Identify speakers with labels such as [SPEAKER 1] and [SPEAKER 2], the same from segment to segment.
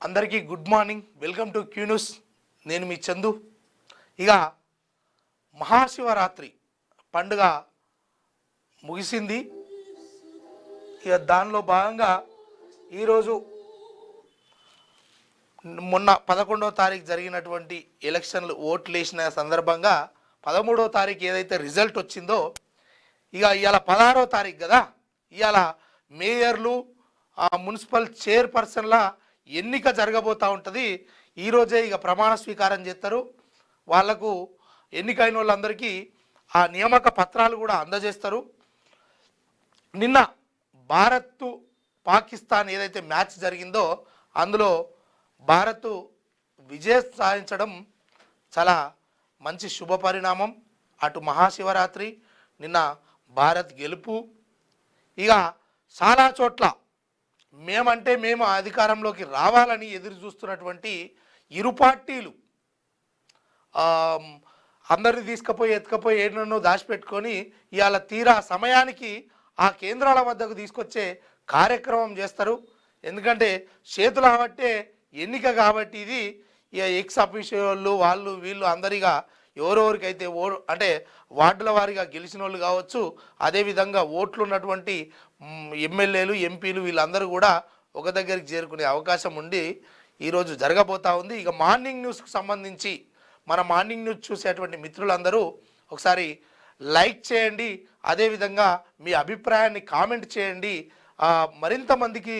[SPEAKER 1] అందరికీ good morning, welcome to Q news. నేను మీ చందు. ఇక మహాశివరాత్రి పండుగ ముగిసింది. ఇక దానిలో భాగంగా ఈరోజు మొన్న 11వ తారీఖు జరిగినటువంటి ఎలక్షన్లు ఓట్లు వేసిన సందర్భంగా 13వ తారీఖు ఏదైతే రిజల్ట్ వచ్చిందో, ఇక ఇవాళ 16వ తారీఖు కదా, ఇవాళ మేయర్లు మున్సిపల్ చైర్పర్సన్ల ఎన్నిక జరగబోతూ ఉంటుంది. ఈరోజే ఇక ప్రమాణ స్వీకారం చేస్తారు. వాళ్లకు ఎన్నికైన వాళ్ళందరికీ ఆ నియామక పత్రాలు కూడా అందజేస్తారు. నిన్న భారత్ పాకిస్తాన్ ఏదైతే మ్యాచ్ జరిగిందో అందులో భారత్ విజయం సాధించడం చాలా మంచి శుభ పరిణామం. అటు మహాశివరాత్రి, నిన్న భారత్ గెలుపు. ఇక చాలా చోట్ల మేము అధికారంలోకి రావాలని ఎదురు చూస్తున్నటువంటి ఇరు పార్టీలు అందరిని తీసుకుపోయి ఎత్తుకపోయి ఏడునో దాచిపెట్టుకొని ఇవాళ తీరా సమయానికి ఆ కేంద్రాల వద్దకు తీసుకొచ్చే కార్యక్రమం చేస్తారు. ఎందుకంటే చేతులు కాబట్టే ఎన్నిక కాబట్టి ఇది ఇక ఎక్స్ అఫీషియల్ వాళ్ళు వీళ్ళు అందరిగా ఎవరెవరికైతే అంటే వార్డుల వారిగా గెలిచిన వాళ్ళు కావచ్చు, అదేవిధంగా ఓట్లు ఉన్నటువంటి ఎమ్మెల్యేలు ఎంపీలు వీళ్ళందరూ కూడా ఒక దగ్గరికి చేరుకునే అవకాశం ఉండి ఈరోజు జరగబోతూ ఉంది. ఇక మార్నింగ్ న్యూస్కు సంబంధించి మన మార్నింగ్ న్యూస్ చూసేటువంటి మిత్రులందరూ ఒకసారి లైక్ చేయండి, అదేవిధంగా మీ అభిప్రాయాన్ని కామెంట్ చేయండి, మరింత మందికి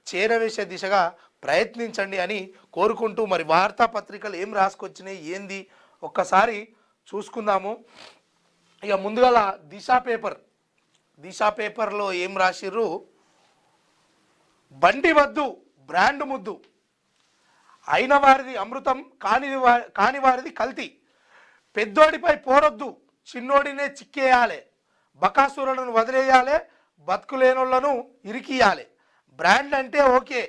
[SPEAKER 1] చేరవేసే దిశగా ప్రయత్నించండి అని కోరుకుంటూ, మరి వార్తాపత్రికలు ఏం రాసుకొచ్చినాయి ఏంది ఒక్కసారి చూసుకుందాము. ఇక ముందుగా దిశ పేపర్లో ఏం రాసిర్రు, బండి వద్దు బ్రాండ్ ముద్దు, అయిన వారిది అమృతం కాని వారిది కల్తీ, పెద్దోడిపై పోరొద్దు చిన్నోడినే చిక్కేయాలి, బకాసురులను వదిలేయాలి, బతుకులేనోళ్లను ఇరికియాలి, బ్రాండ్ అంటే ఓకే,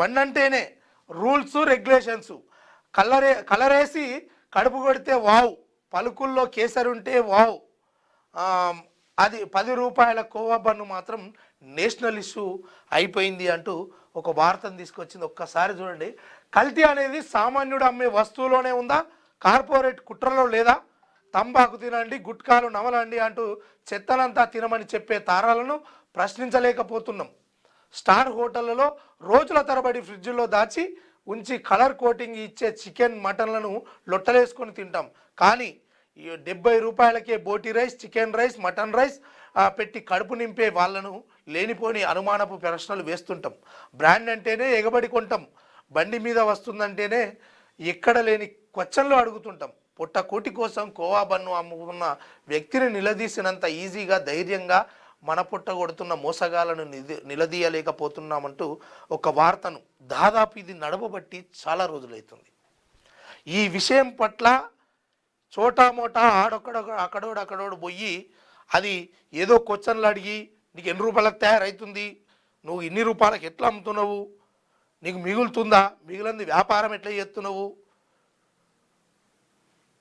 [SPEAKER 1] బండంటేనే రూల్స్ రెగ్యులేషన్స్, కలరేసి కడుపు కొడితే వావ్, పలుకుల్లో కేసరుంటే వావ్, అది 10 రూపాయల కోవా బన్ను మాత్రం నేషనల్ ఇష్యూ అయిపోయింది అంటూ ఒక వార్తను తీసుకొచ్చింది. ఒక్కసారి చూడండి. కల్తీ అనేది సామాన్యుడు అమ్మే వస్తువులోనే ఉందా, కార్పొరేట్ కుట్రలో లేదా? తంబాకు తినండి, గుట్కాలు నమలండి అంటూ చెత్తనంతా తినమని చెప్పే తారాలను ప్రశ్నించలేకపోతున్నాం. స్టార్ హోటళ్లలో రోజుల తరబడి ఫ్రిడ్జ్లో దాచి ఉంచి కలర్ కోటింగ్ ఇచ్చే చికెన్ మటన్లను లొట్టలేసుకొని తింటాం. కానీ 70 రూపాయలకే బోటి rice, chicken rice, mutton rice పెట్టి కడుపు నింపే వాళ్ళను లేనిపోని అనుమానపు ప్రశ్నలు వేస్తుంటాం. బ్రాండ్ అంటేనే ఎగబడి కొంటాం, బండి మీద వస్తుందంటేనే ఎక్కడ లేని క్వశ్చన్లు అడుగుతుంటాం. పొట్టకోటి కోసం కోవా బన్ను అమ్ముకున్న వ్యక్తిని నిలదీసినంత ఈజీగా ధైర్యంగా మన పుట్ట కొడుతున్న మోసగాలను నిలదీయలేకపోతున్నామంటూ ఒక వార్తను, దాదాపు ఇది నడవబట్టి చాలా రోజులవుతుంది. ఈ విషయం పట్ల చోటామోటా అక్కడోడు పోయి అది ఏదో క్వశ్చన్లు అడిగి నీకు ఎన్ని రూపాయలకు తయారవుతుంది, నువ్వు ఇన్ని రూపాయలకు ఎట్లా అమ్ముతున్నావు, నీకు మిగులుతుందా, మిగిలింది వ్యాపారం ఎట్లా చేస్తున్నావు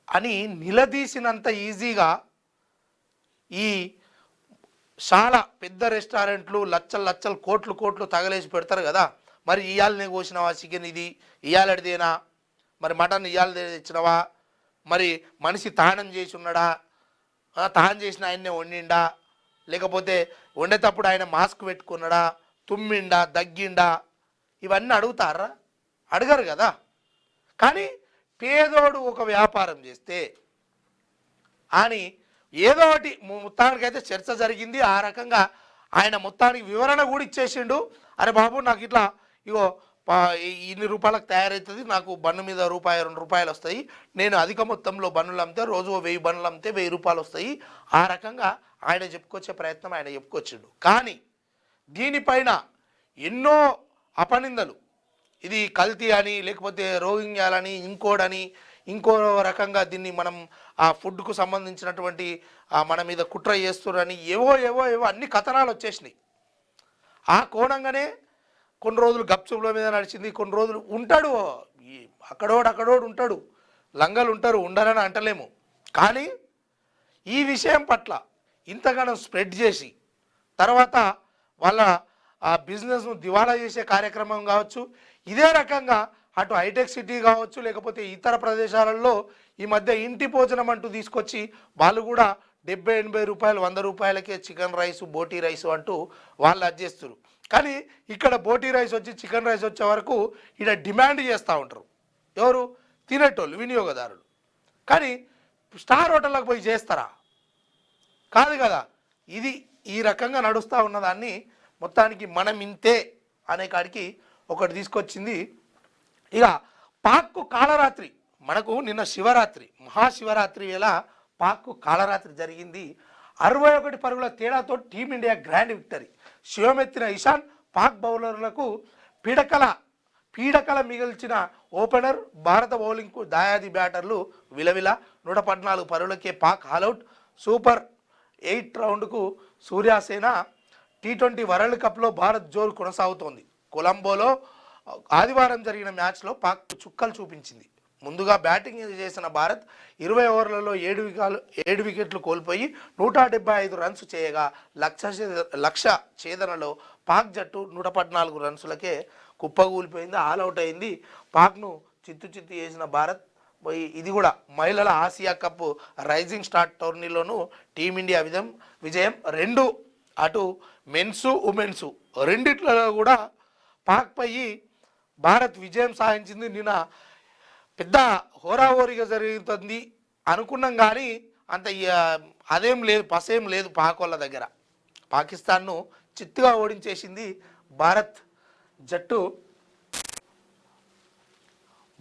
[SPEAKER 1] అని నిలదీసినంత ఈజీగా ఈ చాలా పెద్ద రెస్టారెంట్లు లచ్చలు కోట్లు తగలేసి పెడతారు కదా. మరి ఇవాళనే కోసినావా చికెన్, ఇది ఇవాళదేనా, మరి మటన్ ఇవాళ తెచ్చినవా, మరి మనిషి తానం చేసి ఉన్నాడా, తానం చేసిన ఆయన్నే వండిండా, లేకపోతే వండేటప్పుడు ఆయన మాస్క్ పెట్టుకున్నాడా, తుమ్మిండా, దగ్గిండా, ఇవన్నీ అడుగుతారా? అడగరు కదా. కానీ పేదోడు ఒక వ్యాపారం చేస్తే అని ఏదో ఒకటి మొత్తానికైతే చర్చ జరిగింది. ఆ రకంగా ఆయన మొత్తానికి వివరణ కూడా ఇచ్చేసిండు. అరే బాబు, నాకు ఇట్లా ఇగో ఇన్ని రూపాయలకు తయారవుతుంది, నాకు బన్ను మీద రూపాయి 2 రూపాయలు వస్తాయి, నేను అధిక మొత్తంలో బన్నులు అమ్మితే రోజు 1000 బన్నులు అమ్మితే 1000 రూపాయలు వస్తాయి. ఆ రకంగా ఆయన చెప్పుకొచ్చే ప్రయత్నం ఆయన చెప్పుకొచ్చిండు. కానీ దీనిపైన ఎన్నో అపనిందలు, ఇది కల్తీ అని, లేకపోతే రోహింగ్యాలని, ఇంకో రకంగా దీన్ని మనం ఆ ఫుడ్కు సంబంధించినటువంటి మన మీద కుట్ర చేస్తున్నారని ఏవో అన్ని కథనాలు వచ్చేసినాయి. ఆ కోణంగానే కొన్ని రోజులు గప్చుప్ల మీద నడిచింది, కొన్ని రోజులు ఉంటాడు, అక్కడోడు ఉంటాడు, లంగలు ఉంటారు, ఉండరని అంటలేము. కానీ ఈ విషయం పట్ల ఇంతగానో స్ప్రెడ్ చేసి తర్వాత వాళ్ళ ఆ బిజినెస్ను దివాలా చేసే కార్యక్రమం కావచ్చు. ఇదే రకంగా అటు హైటెక్ సిటీ కావచ్చు, లేకపోతే ఇతర ప్రదేశాలలో ఈ మధ్య ఇంటి భోజనం అంటూ తీసుకొచ్చి వాళ్ళు కూడా 70-80 రూపాయలు 100 రూపాయలకే చికెన్ రైస్, బోటీ రైస్ అంటూ వాళ్ళు అడ్జేస్తారు. కానీ ఇక్కడ బోటీ రైస్ వచ్చి చికెన్ రైస్ వచ్చే వరకు ఇక్కడ డిమాండ్ చేస్తూ ఉంటారు. ఎవరు? తినేటోళ్ళు, వినియోగదారులు. కానీ స్టార్ హోటళ్ళకు పోయి చేస్తారా? కాదు కదా. ఇది ఈ రకంగా నడుస్తూ ఉన్నదాన్ని మొత్తానికి మనం ఇంతే అనే కాడికి ఒకటి తీసుకొచ్చింది. ఇక పాక్కు కాళరాత్రి, మనకు నిన్న శివరాత్రి, మహాశివరాత్రి వేళ పాక్కు కాళరాత్రి జరిగింది. 61 పరుగుల తేడాతో టీమిండియా గ్రాండ్ విక్టరీ. శివమెత్తిన ఇషాన్ పాక్ బౌలర్లకు పీడకల మిగిల్చిన ఓపెనర్. భారత బౌలింగ్కు దాయాది బ్యాటర్లు విలవిల. 114 పరుగులకే పాక్ ఆల్అవుట్. సూపర్ 8 రౌండ్కు సూర్యాసేన. టీ20 వరల్డ్ కప్లో భారత్ జోరు కొనసాగుతోంది. కొలంబోలో ఆదివారం జరిగిన మ్యాచ్లో పాక్ చుక్కలు చూపించింది. ముందుగా బ్యాటింగ్ చేసిన భారత్ 20 ఓవర్లలో 7 వికెట్లు కోల్పోయి 175 రన్స్ చేయగా లక్ష్య ఛేదనలో పాక్ జట్టు 114 రన్సులకే కుప్పగూలిపోయింది, ఆల్అవుట్ అయింది. పాక్ను చిత్తు చేసిన భారత్ ఇది కూడా మహిళల ఆసియా కప్ రైజింగ్ స్టార్ టోర్నీలోనూ టీమిండియా విజయం 2 అటు మెన్సు ఉమెన్సు రెండిట్లలో కూడా పాక్పై భారత్ విజయం సాధించింది. నిన్న పెద్ద హోరాహోరీగా జరుగుతుంది అనుకున్నాం, కానీ అంత అదేం లేదు, పసేం లేదు పాక్ వాళ్ళ దగ్గర. పాకిస్తాన్ను చిత్తుగా ఓడించేసింది భారత్ జట్టు.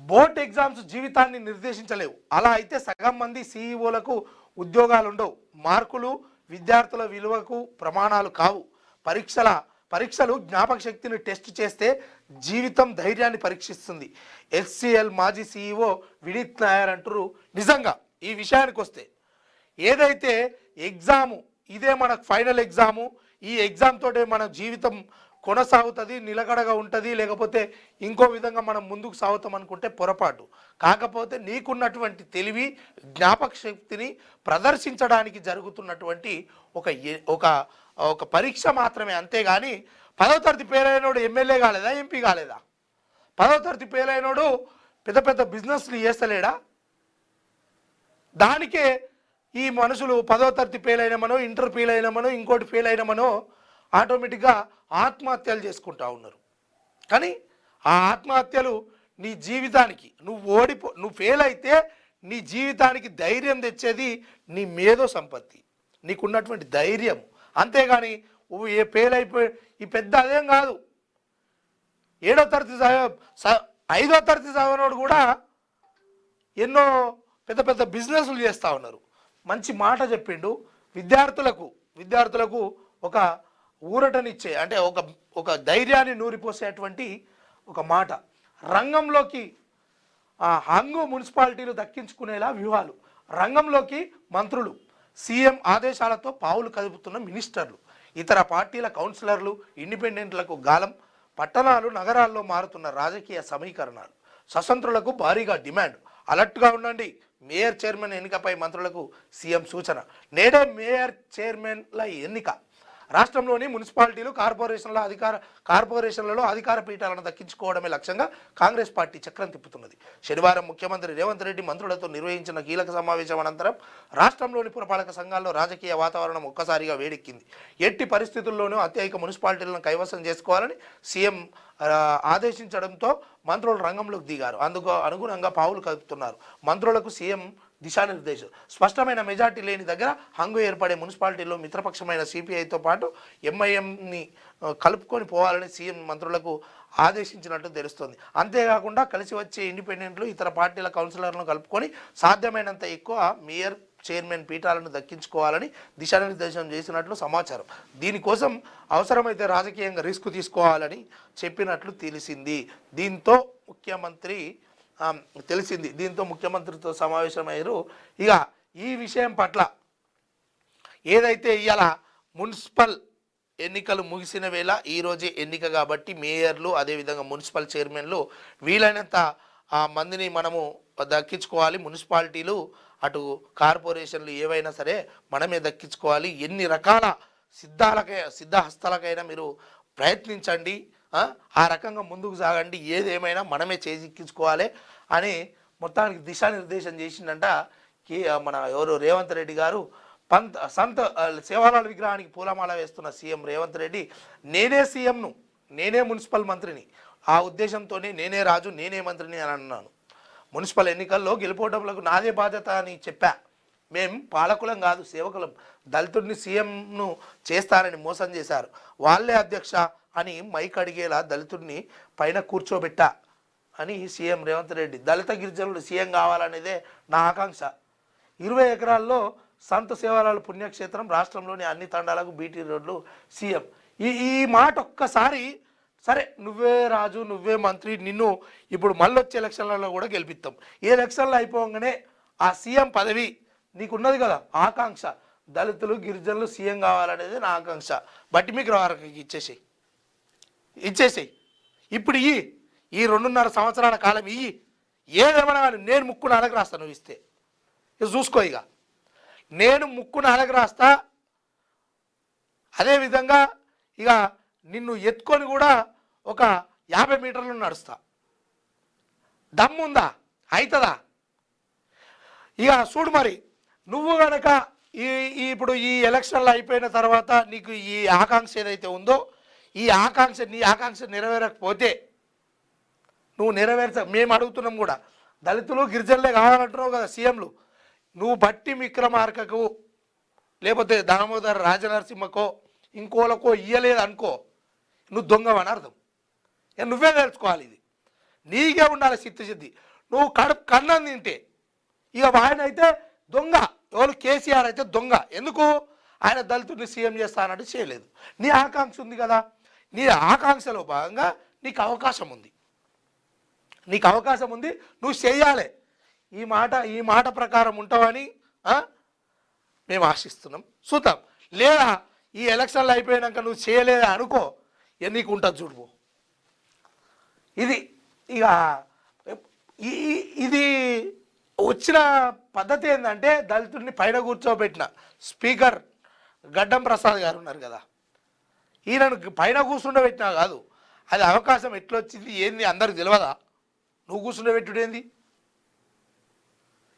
[SPEAKER 1] బోర్డ్ ఎగ్జామ్స్ జీవితాన్ని నిర్దేశించలేవు. అలా అయితే సగం మంది సీఈఓలకు ఉద్యోగాలు ఉండవు. మార్కులు విద్యార్థుల విలువకు ప్రమాణాలు కావు. పరీక్షలు జ్ఞాపక శక్తిని టెస్ట్ చేస్తే జీవితం ధైర్యాన్ని పరీక్షిస్తుంది. హెచ్సిఎల్ మాజీ సీఈఓ వినీత్ నాయర్ అంటారు. నిజంగా ఈ విషయానికి వస్తే ఏదైతే ఎగ్జాము ఇదే మనకు ఫైనల్ ఎగ్జాము, ఈ ఎగ్జామ్ తోటే మన జీవితం కొనసాగుతుంది, నిలకడగా ఉంటుంది, లేకపోతే ఇంకో విధంగా మనం ముందుకు సాగుతాం అనుకుంటే పొరపాటు. కాకపోతే నీకున్నటువంటి తెలివి జ్ఞాపక శక్తిని ప్రదర్శించడానికి జరుగుతున్నటువంటి ఒక పరీక్ష మాత్రమే. అంతేగాని 10వ తరగతి ఫెయిల్ అయినోడు ఎమ్మెల్యే కాలేదా, ఎంపీ కాలేదా? 10వ తరగతి ఫెయిల్ అయినోడు పెద్ద పెద్ద బిజినెస్లు చేస్తలేడా? దానికే ఈ మనుషులు 10వ తరగతి ఫెయిల్ అయినామనో, ఇంటర్ ఫెయిల్ అయినామనో, ఇంకోటి ఫెయిల్ అయినామనో ఆటోమేటిక్గా ఆత్మహత్యలు చేసుకుంటా ఉన్నారు. కానీ ఆ ఆత్మహత్యలు నీ జీవితానికి నువ్వు ఫెయిల్ అయితే నీ జీవితానికి ధైర్యం తెచ్చేది నీ మేధో సంపత్తి, నీకున్నటువంటి ధైర్యం. అంతేగాని నువ్వు ఫెయిల్ అయిపోయి ఈ పెద్ద అదేం కాదు. 7వ తరగతి 5వ తరగతి చదివినోడు కూడా ఎన్నో పెద్ద పెద్ద బిజినెస్లు చేస్తూ ఉన్నారు. మంచి మాట చెప్పిండు. విద్యార్థులకు ఒక ఊరటనిచ్చే, అంటే ఒక ధైర్యాన్ని నూరిపోసేటువంటి ఒక మాట. రంగంలోకి హంగు మున్సిపాలిటీలు దక్కించుకునేలా వ్యూహాలు. రంగంలోకి మంత్రులు. సీఎం ఆదేశాలతో పావులు కదుపుతున్న మినిస్టర్లు. ఇతర పార్టీల కౌన్సిలర్లు, ఇండిపెండెంట్లకు గాలం. పట్టణాలు నగరాల్లో మారుతున్న రాజకీయ సమీకరణాలు. స్వతంత్రులకు భారీగా డిమాండ్. అలర్ట్గా ఉండండి. మేయర్ చైర్మన్ ఎన్నికపై మంత్రులకు సీఎం సూచన. నేడే మేయర్ చైర్మన్ల ఎన్నిక. రాష్ట్రంలోని మున్సిపాలిటీలు కార్పొరేషన్లలో అధికార పీఠాలను దక్కించుకోవడమే లక్ష్యంగా కాంగ్రెస్ పార్టీ చక్రం తిప్పుతున్నది. శనివారం ముఖ్యమంత్రి రేవంత్ రెడ్డి మంత్రులతో నిర్వహించిన కీలక సమావేశం అనంతరం రాష్ట్రంలోని పురపాలక సంఘాల్లో రాజకీయ వాతావరణం ఒక్కసారిగా వేడెక్కింది. ఎట్టి పరిస్థితుల్లోనూ అత్యధిక మున్సిపాలిటీలను కైవసం చేసుకోవాలని సీఎం ఆదేశించడంతో మంత్రులు రంగంలోకి దిగారు. అందుకు అనుగుణంగా పావులు కలుపుతున్నారు. మంత్రులకు సీఎం దిశానిర్దేశం. స్పష్టమైన మెజార్టీ లేని దగ్గర హంగు ఏర్పడే మున్సిపాలిటీల్లో మిత్రపక్షమైన సిపిఐతో పాటు ఎంఐఎంని కలుపుకొని పోవాలని సీఎం మంత్రులకు ఆదేశించినట్టు తెలుస్తోంది. అంతేకాకుండా కలిసి వచ్చే ఇండిపెండెంట్లు, ఇతర పార్టీల కౌన్సిలర్లను కలుపుకొని సాధ్యమైనంత ఎక్కువ మేయర్ చైర్మన్ పీఠాలను దక్కించుకోవాలని దిశానిర్దేశం చేసినట్లు సమాచారం. దీనికోసం అవసరమైతే రాజకీయంగా రిస్క్ తీసుకోవాలని చెప్పినట్లు తెలిసింది. దీంతో ముఖ్యమంత్రితో సమావేశమయ్యారు. ఇక ఈ విషయం పట్ల ఏదైతే ఇవాళ మున్సిపల్ ఎన్నికలు ముగిసిన వేళ ఈరోజే ఎన్నిక కాబట్టి మేయర్లు, అదేవిధంగా మున్సిపల్ చైర్మన్లు వీలైనంత మందిని మనము దక్కించుకోవాలి. మున్సిపాలిటీలు అటు కార్పొరేషన్లు ఏవైనా సరే మనమే దక్కించుకోవాలి. ఎన్ని రకాల సిద్ధహస్తలకైనా మీరు ప్రయత్నించండి, ఆ రకంగా ముందుకు సాగండి, ఏదేమైనా మనమే చేజిక్కించుకోవాలి అని మొత్తానికి దిశానిర్దేశం చేసిందంట మన ఎవరు రేవంత్ రెడ్డి గారు. సంత సేవాలాల్ విగ్రహానికి పూలమాల వేస్తున్న సీఎం రేవంత్ రెడ్డి, నేనే సీఎంను, నేనే మున్సిపల్ మంత్రిని, ఆ ఉద్దేశంతోనే నేనే రాజు నేనే మంత్రిని అని అన్నాను. మున్సిపల్ ఎన్నికల్లో గెలుపోవటంలకు నాదే బాధ్యత అని చెప్పా. మేం పాలకులం కాదు, సేవకులం. దళితుడిని సీఎంను చేస్తారని మోసం చేశారు, వాళ్ళే అధ్యక్ష అని మైక్ అడిగేలా దళితుడిని పైన కూర్చోబెట్టా అని సీఎం రేవంత్ రెడ్డి. దళిత గిరిజనులు సీఎం కావాలనేదే నా ఆకాంక్ష. 20 ఎకరాల్లో సంత సేవాలాల్ పుణ్యక్షేత్రం, రాష్ట్రంలోని అన్ని తండాలకు బీటీ రోడ్లు, సీఎం. ఈ మాట ఒక్కసారి, సరే నువ్వే రాజు నువ్వే మంత్రి, నిన్ను ఇప్పుడు మళ్ళీ వచ్చే ఎలక్షన్లలో కూడా గెలిపిస్తాం. ఈ ఎలక్షన్లు అయిపోగానే ఆ సీఎం పదవి నీకున్నది కదా ఆకాంక్ష, దళితులు గిరిజనులు సీఎం కావాలనేది నా ఆకాంక్ష. బట్టి మీకు వారికి ఇచ్చేసేయి ఇప్పుడు ఈ 2.5 సంవత్సరాల కాలం ఏదేమన్నా కానీ నేను ముక్కు నాలుగు రాస్తా, నువ్వు ఇస్తే ఇక చూసుకో. ఇక నేను ముక్కు నాలుగు రాస్తా, అదేవిధంగా ఇక నిన్ను ఎత్తుకొని కూడా ఒక 50 మీటర్లు నడుస్తా. దమ్ముందా? అవుతుందా? ఇక చూడు మరి, నువ్వు కనుక ఇప్పుడు ఈ ఎలక్షన్లు అయిపోయిన తర్వాత నీకు ఈ ఆకాంక్ష ఏదైతే ఉందో, నీ ఆకాంక్ష నెరవేరకపోతే నువ్వు మేము అడుగుతున్నాం కూడా, దళితులు గిరిజనులే కావాలంటున్నావు కదా సీఎంలు, నువ్వు బట్టి విక్రమార్కకు లేకపోతే దామోదర్ రాజనరసింహకో ఇంకోలకో ఇయ్యలేదు అనుకో, నువ్వు దొంగవని అర్థం. నువ్వే తెలుసుకోవాలి, ఇది నీకే ఉండాలి చిత్తశుద్ధి. నువ్వు కన్నం తింటే ఇక ఆయన అయితే దొంగ, ఎవరు కేసీఆర్ అయితే దొంగ. ఎందుకు? ఆయన దళితుడిని సీఎం చేస్తానంటే చేయలేదు. నీ ఆకాంక్ష ఉంది కదా, నీ ఆకాంక్షలో భాగంగా నీకు అవకాశం ఉంది, నువ్వు చేయాలి. ఈ మాట ప్రకారం ఉంటావని మేము ఆశిస్తున్నాం. చూద్దాం. లేదా ఈ ఎలక్షన్లు అయిపోయాక నువ్వు చేయలేదా అనుకో, నీకు ఉంటుంది చూడుకో. ఇది ఇక ఇది వచ్చిన పద్ధతి ఏంటంటే, దళితుడిని పైన కూర్చోబెట్టిన స్పీకర్ గడ్డం ప్రసాద్ గారు ఉన్నారు కదా, ఈయనను పైన కూర్చుండబెట్టినా కాదు, అది అవకాశం ఎట్లొచ్చింది ఏంది అందరికి తెలియదా? నువ్వు కూర్చుండబెట్టుడు ఏంది?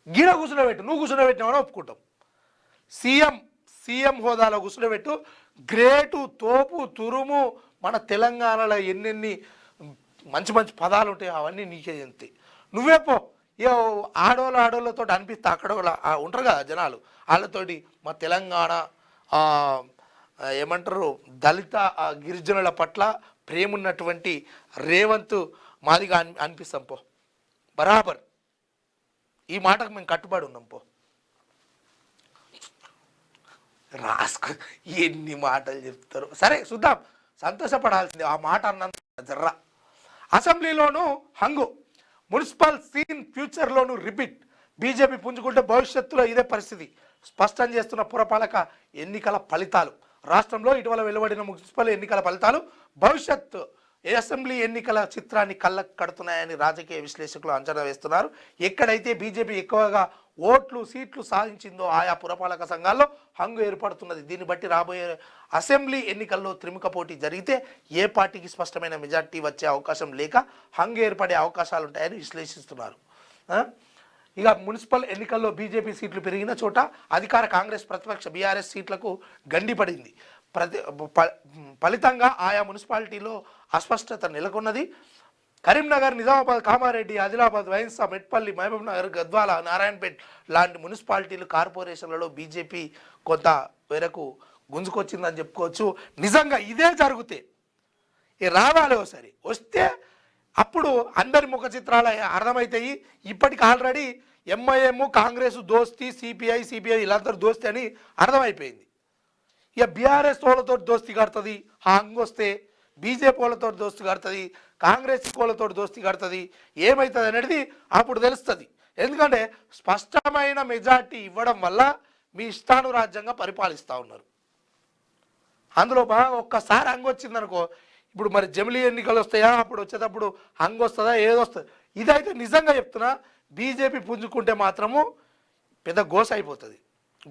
[SPEAKER 1] గీడ కూర్చుండబెట్టు, నువ్వు కూర్చుండబెట్టినామని ఒప్పుకుంటాం. సీఎం హోదాలో కూర్చుండబెట్టు, గ్రేటు, తోపు, తురుము, మన తెలంగాణలో ఎన్నెన్ని మంచి మంచి పదాలు ఉంటాయి అవన్నీ నీకే చెందుతాయి. నువ్వే పో. ఇక ఆడోళ్ళతో అనిపిస్తే అక్కడ ఉంటారు కదా జనాలు, వాళ్ళతోటి మా తెలంగాణ ఏమంటారు దళిత గిరిజనుల పట్ల ప్రేమ ఉన్నటువంటి రేవంత్ మాదిగా అనిపిస్తాం పో. బరాబర్ ఈ మాటకు మేము కట్టుబడి ఉన్నాం పో. రాసుకో, ఎన్ని మాటలు చెప్తారు. సరే చూద్దాం, సంతోషపడాల్సిందే ఆ మాట అన్నంత జర్రా. అసెంబ్లీలోనూ హంగు, మున్సిపల్ సీన్ ఫ్యూచర్లోనూ రిపీట్. బీజేపీ పుంజుకుంటే భవిష్యత్తులో ఇదే పరిస్థితి స్పష్టం చేస్తున్న పురపాలక ఎన్నికల ఫలితాలు. రాష్ట్రంలో ఇటీవల వెలువడిన మున్సిపల్ ఎన్నికల ఫలితాలు భవిష్యత్తు అసెంబ్లీ ఎన్నికల చిత్రాన్ని కళ్ళకు కడుతున్నాయని రాజకీయ విశ్లేషకులు అంచనా వేస్తున్నారు. ఎక్కడైతే బీజేపీ ఎక్కువగా ఓట్లు సీట్లు సాధించిందో ఆయా పురపాలక సంఘాల్లో హంగు ఏర్పడుతున్నది. దీన్ని బట్టి రాబోయే అసెంబ్లీ ఎన్నికల్లో త్రిముఖ పోటీ జరిగితే ఏ పార్టీకి స్పష్టమైన మెజార్టీ వచ్చే అవకాశం లేక హంగు ఏర్పడే అవకాశాలు ఉంటాయని విశ్లేషిస్తున్నారు. ఇక మున్సిపల్ ఎన్నికల్లో బీజేపీ సీట్లు పెరిగిన చోట అధికార కాంగ్రెస్ ప్రతిపక్ష బీఆర్ఎస్ సీట్లకు గండిపడింది. ఫలితంగా ఆయా మున్సిపాలిటీలో అస్పష్టత నెలకొన్నది. కరీంనగర్, నిజామాబాద్, కామారెడ్డి, ఆదిలాబాద్, వైన్సా, మెట్పల్లి, మహబూబ్నగర్, గద్వాల, నారాయణపేట్ లాంటి మున్సిపాలిటీలు కార్పొరేషన్లలో బీజేపీ కొంత మేరకు గుంజుకొచ్చిందని చెప్పుకోవచ్చు. నిజంగా ఇదే జరిగితే రావాలి ఒకసారి, వస్తే అప్పుడు అందరి ముఖ చిత్రాలు అర్థమవుతాయి. ఇప్పటికి ఆల్రెడీ ఎంఐఎం కాంగ్రెస్ దోస్తి, సిపిఐ వీళ్ళందరూ దోస్తి అని అర్థమైపోయింది. ఇక బీఆర్ఎస్ వాళ్ళతో దోస్తి కడుతుంది, హంగ్ వస్తే బీజేపీ వాళ్ళతో దోస్తి కడుతుంది, కాంగ్రెస్ వాళ్ళతో దోస్తి కడుతుంది. ఏమవుతుంది అనేది అప్పుడు తెలుస్తుంది. ఎందుకంటే స్పష్టమైన మెజార్టీ ఇవ్వడం వల్ల మీ ఇష్టానురాజ్యంగా పరిపాలిస్తూ ఉన్నారు. అందులో బాగా ఒక్కసారి హంగ్ వచ్చిందనుకో, ఇప్పుడు మరి జమిలీ ఎన్నికలు వస్తాయా, అప్పుడు వచ్చేటప్పుడు హంగ్ వస్తుందా, ఏదొస్తుంది. ఇదైతే నిజంగా చెప్తున్నా, బీజేపీ పుంజుకుంటే మాత్రము పెద్ద గోస అయిపోతుంది.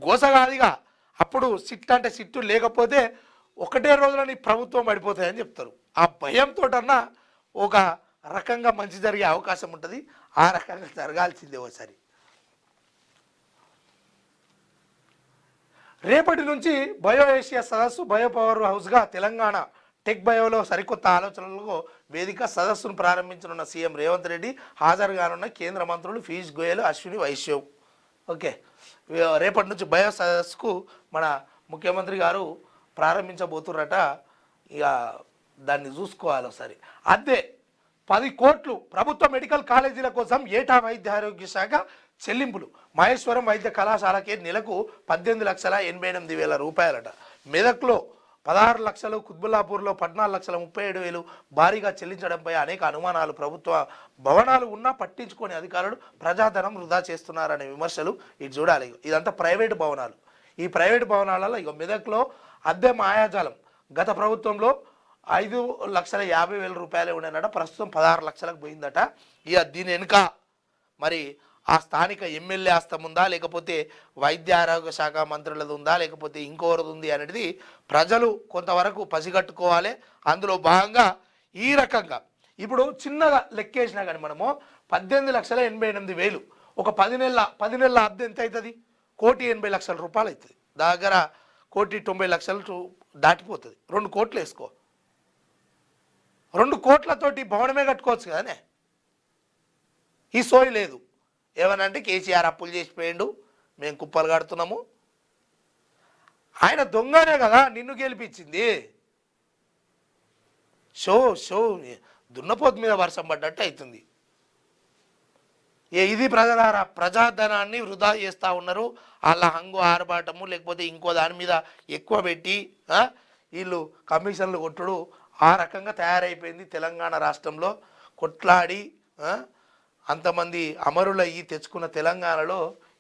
[SPEAKER 1] గోస కాదుగా, అప్పుడు సిట్ అంటే సిట్టు లేకపోతే ఒకటే రోజున నీ ప్రభుత్వం పడిపోతాయని చెప్తారు. ఆ భయంతోటన్నా ఒక రకంగా మంచి జరిగే అవకాశం ఉంటుంది. ఆ రకంగా జరగాల్సిందే ఒకసారి. రేపటి నుంచి బయో ఏషియా సదస్సు బయో పవర్ హౌస్గా తెలంగాణ టెక్ బయోలో సరికొత్త ఆలోచనలకు వేదిక. సదస్సును ప్రారంభించనున్న సీఎం రేవంత్ రెడ్డి, హాజరుగానున్న కేంద్ర మంత్రులు పీయూష్ గోయల్, అశ్విని వైష్ణవ్. ఓకే, రేపటి నుంచి బయో సదస్సుకు మన ముఖ్యమంత్రి గారు ప్రారంభించబోతున్నట. ఇక దాన్ని చూసుకోవాలి ఒకసారి. అదే 10 కోట్లు ప్రభుత్వ మెడికల్ కాలేజీల కోసం ఏటా వైద్య ఆరోగ్య శాఖ చెల్లింపులు. మహేశ్వరం వైద్య కళాశాలకి నెలకు 18,88,000 రూపాయలట. మెదక్లో 16 లక్షలు, కుత్బుల్లాపూర్లో 14,37,000 భారీగా చెల్లించడంపై అనేక అనుమానాలు. ప్రభుత్వ భవనాలు ఉన్నా పట్టించుకొని అధికారులు ప్రజాధనం వృధా చేస్తున్నారనే విమర్శలు. ఇది చూడాలి, ఇదంతా ప్రైవేటు భవనాలు. ఈ ప్రైవేటు భవనాలలో ఇక మెదక్లో అద్దె మాయాజాలం. గత ప్రభుత్వంలో 5,50,000 రూపాయలే ఉండేనట, ప్రస్తుతం 16 లక్షలకు పోయిందట. ఇక దీని వెనుక మరి ఆ స్థానిక ఎమ్మెల్యే హస్తం ఉందా, లేకపోతే వైద్య ఆరోగ్య శాఖ మంత్రులది ఉందా, లేకపోతే ఇంకోరిది ఉంది అనేది ప్రజలు కొంతవరకు పసిగట్టుకోవాలి. అందులో భాగంగా ఈ రకంగా ఇప్పుడు చిన్నగా లెక్కేసినా కానీ మనము 18,88,000 ఒక 10 నెలల అద్దె ఎంత అవుతుంది? 1,80,00,000 రూపాయలు అవుతుంది. దగ్గర 1,90,00,000 దాటిపోతుంది. 2 కోట్లు వేసుకో, 2 కోట్లతోటి భవనమే కట్టుకోవచ్చు కదనే. ఈ సోయి లేదు. ఏమనంటే కేసీఆర్ అప్పులు చేసిపోయిండు, మేము కుప్పలు కడుతున్నాము. ఆయన దొంగనే కదా నిన్ను గెలిపించింది. షో దున్నపోతు మీద వర్షం పడ్డట్టు అవుతుంది. ఇది ప్రజలారా, ప్రజాధనాన్ని వృధా చేస్తూ ఉన్నారు. వాళ్ళ హంగు ఆర్భాటము లేకపోతే ఇంకో దాని మీద ఎక్కువ పెట్టి వీళ్ళు కమిషన్లు కొట్టుడు ఆ రకంగా తయారైపోయింది తెలంగాణ రాష్ట్రంలో. కొట్లాడి అంతమంది అమరులయ్యి తెచ్చుకున్న తెలంగాణలో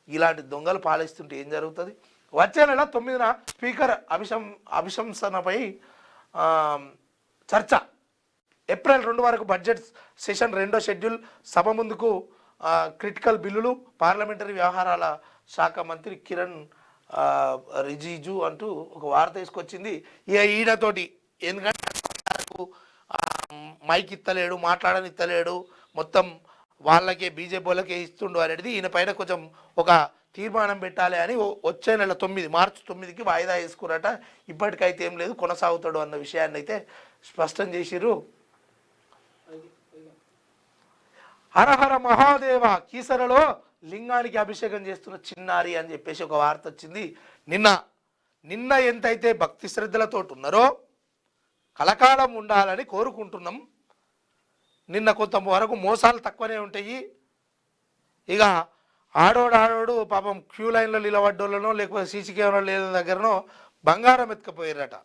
[SPEAKER 1] ఇలాంటి దొంగలు పాలిస్తుంటే ఏం జరుగుతుంది? వచ్చే నెల 9న స్పీకర్ అభిశంసనపై చర్చ. ఏప్రిల్ 2 వరకు బడ్జెట్ సెషన్ 2వ షెడ్యూల్. సభ ముందుకు క్రిటికల్ బిల్లులు. పార్లమెంటరీ వ్యవహారాల శాఖ మంత్రి కిరణ్ రిజిజు అంటూ ఒక వార్త తీసుకొచ్చింది. ఇక ఈయనతోటి ఎందుకంటే మైక్ ఇత్తలేడు, మాట్లాడనిత్తలేడు, మొత్తం వాళ్ళకే బీజేపీ వాళ్ళకే ఇస్తుండు అనేది ఈయన పైన కొంచెం ఒక తీర్మానం పెట్టాలి అని వచ్చే నెల మార్చి 9కి వాయిదా వేసుకున్నట. ఇప్పటికైతే ఏం లేదు, కొనసాగుతాడు అన్న విషయాన్ని అయితే స్పష్టం చేసిర్రు. హరహర మహాదేవ, కీసరలో లింగానికి అభిషేకం చేస్తున్న చిన్నారి అని చెప్పేసి ఒక వార్త వచ్చింది. నిన్న ఎంతైతే భక్తి శ్రద్ధలతో ఉన్నారో కలకాలం ఉండాలని కోరుకుంటున్నాం. నిన్న కొంత వరకు మోసాలు తక్కువనే ఉంటాయి. ఇక ఆడోడు పాపం క్యూ లైన్లో నిలబడ్డోళ్ళనో లేకపోతే సీసీ కెమెరా లేని దగ్గరనో బంగారం ఎత్తుకపోయారట.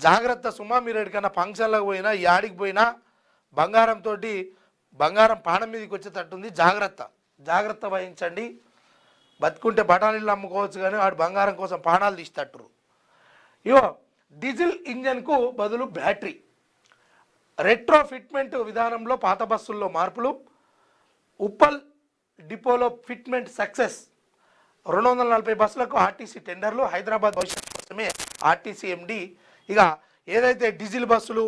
[SPEAKER 1] జాగ్రత్త సుమా, మీరు ఎక్కడికైనా ఫంక్షన్లకు పోయినా యాడికి పోయినా బంగారం పానం మీదకి వచ్చేటట్టుంది. జాగ్రత్త వహించండి. బతుకుంటే బఠానీళ్ళు అమ్ముకోవచ్చు కానీ వాడు బంగారం కోసం ప్రాణాలు తీసేటట్టురు. డీజిల్ ఇంజన్కు బదులు బ్యాటరీ. రెట్రో ఫిట్మెంట్ విధానంలో పాత బస్సుల్లో మార్పులు. ఉప్పల్ డిపోలో ఫిట్మెంట్ సక్సెస్. 240 బస్సులకు ఆర్టీసీ టెండర్లు. హైదరాబాద్ భవిష్యత్తు కోసమే ఆర్టీసీ ఎండి. ఇక ఏదైతే డీజిల్ బస్సులు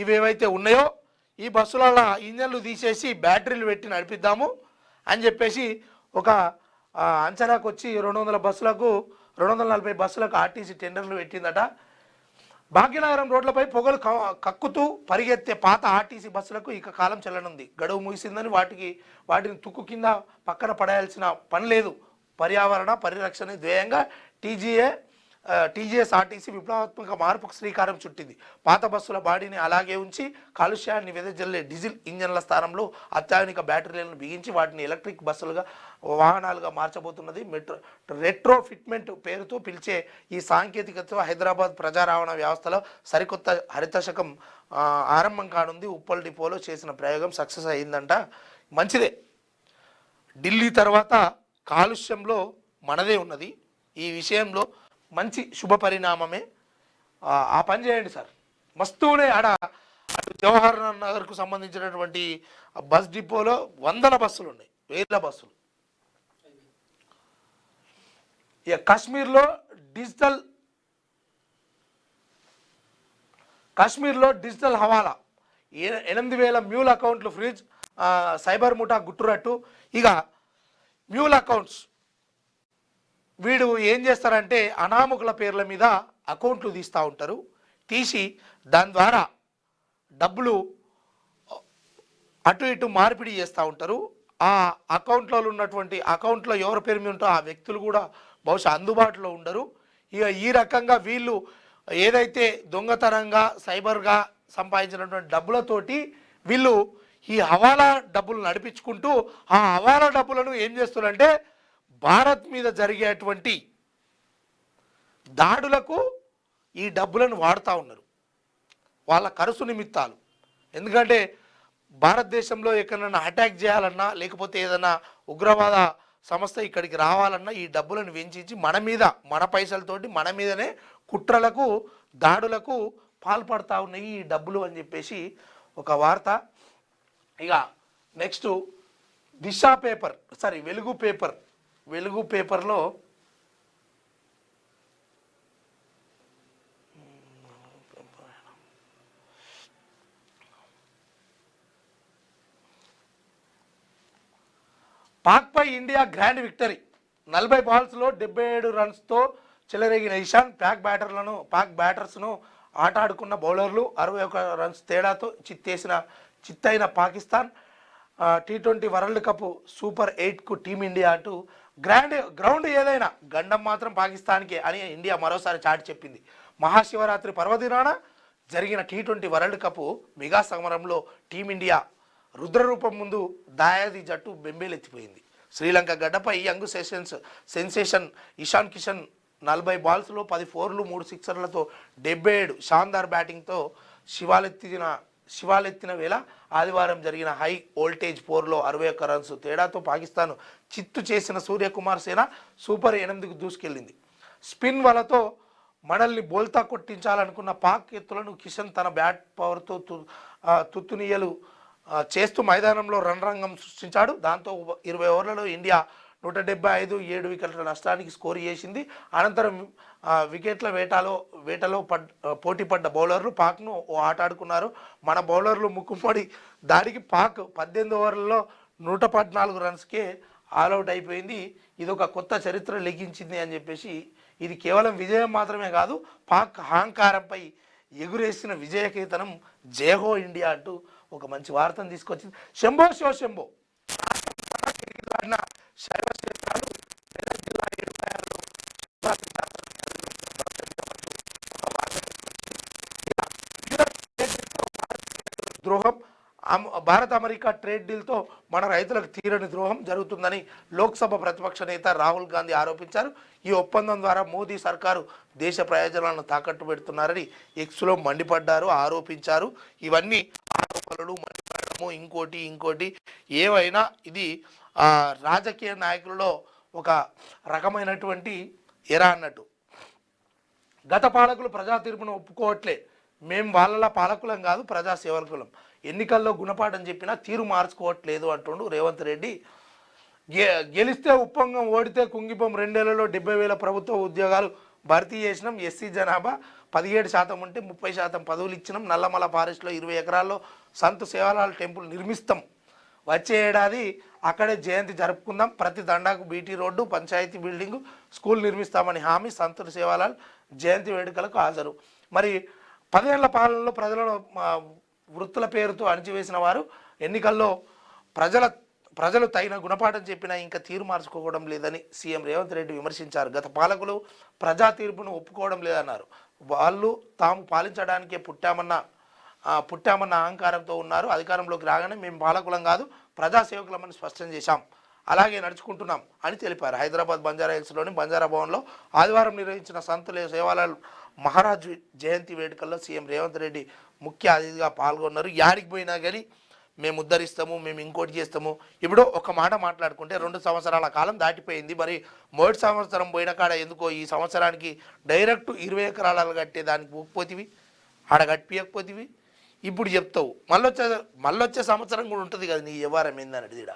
[SPEAKER 1] ఇవేవైతే ఉన్నాయో ఈ బస్సులలో ఇంజన్లు తీసేసి బ్యాటరీలు పెట్టి నడిపిద్దాము అని చెప్పేసి ఒక అంచనాకు వచ్చి 240 బస్సులకు ఆర్టీసీ టెండర్లు పెట్టిందట. భాగ్యనగరం రోడ్లపై పొగలు కక్కుతూ పరిగెత్తే పాత ఆర్టీసీ బస్సులకు ఇక కాలం చెల్లనుంది. గడువు ముగిసిందని వాటిని తుక్కు కింద పక్కన పడేయాల్సిన పని లేదు. పర్యావరణ పరిరక్షణ ధ్యేయంగా టీజీఎస్ ఆర్టీసీ విప్లవాత్మక మార్పుకు శ్రీకారం చుట్టింది. పాత బస్సుల బాడీని అలాగే ఉంచి కాలుష్యాన్ని వెదజల్లే డీజిల్ ఇంజన్ల స్థానంలో అత్యాధునిక బ్యాటరీలను బిగించి వాటిని ఎలక్ట్రిక్ బస్సులుగా వాహనాలుగా మార్చబోతున్నది. రెట్రో ఫిట్మెంట్ పేరుతో పిలిచే ఈ సాంకేతికతతో హైదరాబాద్ ప్రజా రవాణా వ్యవస్థలో సరికొత్త హరితశకం ఆరంభం కానుంది. ఉప్పల్ డిపోలో చేసిన ప్రయోగం సక్సెస్ అయ్యిందంట. మంచిదే. ఢిల్లీ తర్వాత కాలుష్యంలో మనదే ఉన్నది. ఈ విషయంలో మంచి శుభ పరిణామమే. ఆ పని చేయండి సార్. మస్తునే అటు జవహర్ నగర్కు సంబంధించినటువంటి బస్ డిపోలో 100 బస్సులు ఉన్నాయి, 1000 బస్సులు. ఇక కాశ్మీర్లో డిజిటల్ కాశ్మీర్లో డిజిటల్ హవాలా 8,000 మ్యూల్ అకౌంట్లు ఫ్రీజ్, సైబర్ ముఠా గుట్టురట్టు. ఇక మ్యూల్ అకౌంట్స్ వీడు ఏం చేస్తారంటే అనామకుల పేర్ల మీద అకౌంట్లు తీస్తూ ఉంటారు, తీసి దాని ద్వారా డబ్బులు అటు ఇటు మార్పిడి చేస్తూ ఉంటారు. ఆ అకౌంట్లో ఎవరి పేరు మీద ఉంటో ఆ వ్యక్తులు కూడా బహుశా అందుబాటులో ఉండరు. ఇక ఈ రకంగా వీళ్ళు ఏదైతే దొంగతనంగా సైబర్గా సంపాదించినటువంటి డబ్బులతోటి వీళ్ళు ఈ హవాలా డబ్బులు నడిపించుకుంటూ ఆ హవాలా డబ్బులను ఏం చేస్తున్నారంటే భారత్ మీద జరిగేటువంటి దాడులకు ఈ డబ్బులను వాడుతూ ఉన్నారు వాళ్ళ ఖర్చు నిమిత్తాలు. ఎందుకంటే భారతదేశంలో ఎక్కడైనా అటాక్ చేయాలన్నా లేకపోతే ఏదైనా ఉగ్రవాద సంస్థ ఇక్కడికి రావాలన్నా ఈ డబ్బులను వెంచించి మన మీద మన పైసలతోటి మన మీదనే కుట్రలకు దాడులకు పాల్పడతా ఉన్నాయి ఈ డబ్బులు అని చెప్పేసి ఒక వార్త. ఇక నెక్స్ట్ వెలుగు పేపర్లో పాక్పై ఇండియా గ్రాండ్ విక్టరీ, 40 బాల్స్లో 77 రన్స్తో చెలరేగిన ఇషాన్. పాక్ బ్యాటర్స్ను ఆటాడుకున్న బౌలర్లు 61 రన్స్ తేడాతో చిత్తైన Pakistan. T20 world cup super 8కు టీమిండియా అంటూ గ్రౌండ్ ఏదైనా గండం మాత్రం పాకిస్తాన్కే అని ఇండియా మరోసారి చాటి చెప్పింది. మహాశివరాత్రి పర్వదినాన జరిగిన T20 వరల్డ్ కప్ మెగా సమరంలో టీమిండియా రుద్రరూపం ముందు దాయాది జట్టు బెంబేలెత్తిపోయింది. శ్రీలంక గడ్డపై యంగ్ సెన్సేషన్ ఇషాన్ కిషన్ 40 బాల్స్లో 10 ఫోర్లు 3 సిక్సర్లతో 77 షాన్దార్ బ్యాటింగ్తో శివాలెత్తిన వేళ ఆదివారం జరిగిన హై వోల్టేజ్ పోర్లో 61 రన్స్ తేడాతో పాకిస్తాన్ చిత్తు చేసిన సూర్యకుమార్ సేన సూపర్ 8కు దూసుకెళ్లింది. స్పిన్ వలతో మనల్ని బోల్తా కొట్టించాలనుకున్న పాక్ ఎత్తులను కిషన్ తన బ్యాట్ పవర్తో తుత్తునియలు చేస్తూ మైదానంలో రణరంగం సృష్టించాడు. దాంతో 20 ఓవర్లలో ఇండియా 175 7 వికెట్ల నష్టానికి స్కోర్ చేసింది. అనంతరం వికెట్ల వేటలో పోటీపడ్డ బౌలర్లు పాక్ను ఆటాడుకున్నారు. మన బౌలర్లు ముక్కుపడి దాడికి పాక్ 18 ఓవర్లలో 114 రన్స్కే ఆల్అవుట్ అయిపోయింది. ఇది ఒక కొత్త చరిత్ర లిఖించింది అని చెప్పేసి, ఇది కేవలం విజయం మాత్రమే కాదు పాక్ అహంకారంపై ఎగురేసిన విజయకేతనం జయహో ఇండియా అంటూ ఒక మంచి వార్తను తీసుకొచ్చింది. శంభో శివ శంభో శైవ క్షేత్రాలు జిల్లా 7 ద్రోహం, భారత్ అమెరికా ట్రేడ్ డీల్తో మన రైతులకు తీరని ద్రోహం జరుగుతుందని లోక్సభ ప్రతిపక్ష నేత రాహుల్ గాంధీ ఆరోపించారు. ఈ ఒప్పందం ద్వారా మోదీ సర్కారు దేశ ప్రయోజనాలను తాకట్టు పెడుతున్నారని ఎక్స్లో మండిపడ్డారు, ఆరోపించారు. ఇవన్నీ ఆరోపణలు, మండిపడము, ఇంకోటి ఏవైనా ఇది రాజకీయ నాయకులలో ఒక రకమైనటువంటి ఎరా అన్నట్టు. గత పాలకులు ప్రజా తీర్పును ఒప్పుకోవట్లే, మేము వాళ్ళలా పాలకులం కాదు ప్రజా సేవకులం, ఎన్నికల్లో గుణపాఠం చెప్పినా తీరు మార్చుకోవట్లేదు అంటుండు రేవంత్ రెడ్డి. గెలిస్తే ఉప్పంగం, ఓడితే కుంగిపం. 2 ఏళ్లలో 70,000 ప్రభుత్వ ఉద్యోగాలు భర్తీ చేసినాం. ఎస్సీ జనాభా 17% ఉంటే 30% పదవులు ఇచ్చినాం. నల్లమల ఫారెస్ట్లో 20 ఎకరాల్లో సంత్ సేవాలాల్ టెంపుల్ నిర్మిస్తాం. వచ్చే ఏడాది అక్కడే జయంతి జరుపుకుందాం. ప్రతి దండాకు BT road, panchayat building, school నిర్మిస్తామని హామీ. సంత్ సేవాలాల్ జయంతి వేడుకలకు హాజరు. మరి 10 ఏళ్ల పాలనలో ప్రజలను వృత్తుల పేరుతో అణిచివేసిన వారు ఎన్నికల్లో ప్రజలు తగిన గుణపాఠం చెప్పినా ఇంకా తీరు మార్చుకోవడం లేదని సీఎం రేవంత్ రెడ్డి విమర్శించారు. గత పాలకులు ప్రజా తీర్పును ఒప్పుకోవడం లేదన్నారు. వాళ్ళు తాము పాలించడానికే పుట్టామన్న అహంకారంతో ఉన్నారు. అధికారంలోకి రాగానే మేము పాలకులం కాదు ప్రజాసేవకులమని స్పష్టం చేశాం, అలాగే నడుచుకుంటున్నాం అని తెలిపారు. హైదరాబాద్ బంజారాహిల్స్లోని బంజారా భవన్లో ఆదివారం నిర్వహించిన సంత్ సేవాలాల్ మహారాజ్ జయంతి వేడుకల్లో సీఎం రేవంత్ రెడ్డి ముఖ్య అతిథిగా పాల్గొన్నారు. యాడికి పోయినా కానీ మేము ఉద్ధరిస్తాము, మేము ఇంకోటి చేస్తాము. ఇప్పుడు ఒక మాట మాట్లాడుకుంటే 2 సంవత్సరాల కాలం దాటిపోయింది. మరి మొదటి సంవత్సరం పోయిన కాడ ఎందుకో ఈ సంవత్సరానికి డైరెక్ట్ 20 ఎకరాలు కట్టే దానికి పోకపోతివి, ఆడ కట్టిపోయకపోతివి. ఇప్పుడు చెప్తావు మళ్ళొచ్చే సంవత్సరం కూడా ఉంటుంది కదా నీ వ్యవహారం ఏందని అడిగిడా.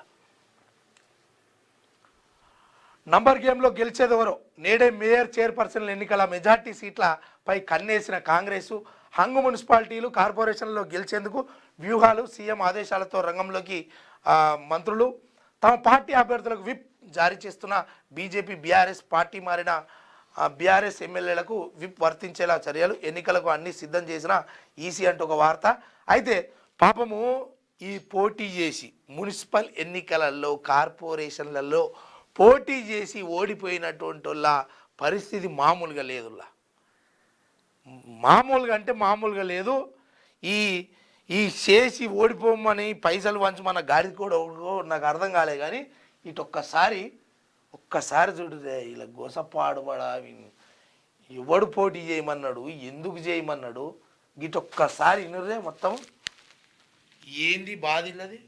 [SPEAKER 1] నంబర్ గేమ్లో గెలిచేదెవరో నేడే మేయర్ చైర్పర్సన్ల ఎన్నికల మెజార్టీ సీట్లపై కన్నేసిన కాంగ్రెసు హంగు మున్సిపాలిటీలు కార్పొరేషన్లో గెలిచేందుకు వ్యూహాలు, సీఎం ఆదేశాలతో రంగంలోకి మంత్రులు. తమ పార్టీ అభ్యర్థులకు విప్ జారీ చేస్తున్న బీజేపీ, బీఆర్ఎస్ పార్టీ మారిన బీఆర్ఎస్ ఎమ్మెల్యేలకు విప్ వర్తించేలా చర్యలు, ఎన్నికలకు అన్ని సిద్ధం చేసిన ఈసీ అంటూ ఒక వార్త. అయితే పాపము ఈ పోటీ చేసి మున్సిపల్ ఎన్నికలలో, కార్పొరేషన్లలో పోటీ చేసి ఓడిపోయినటువంటి వాళ్ళ పరిస్థితి మామూలుగా లేదులా, మామూలుగా అంటే మామూలుగా లేదు. ఈ ఈ చేసి ఓడిపోమని పైసలు వంచి మన గాడి కూడా నాకు అర్థం కాలే. కానీ ఇటు ఒక్కసారి చూడుదే ఇలా గోసపాడుబడా ఎవడు పోటీ చేయమన్నాడు, ఎందుకు చేయమన్నాడు, ఇటు ఒక్కసారి వినరే మొత్తం ఏంది బాధిల్లది.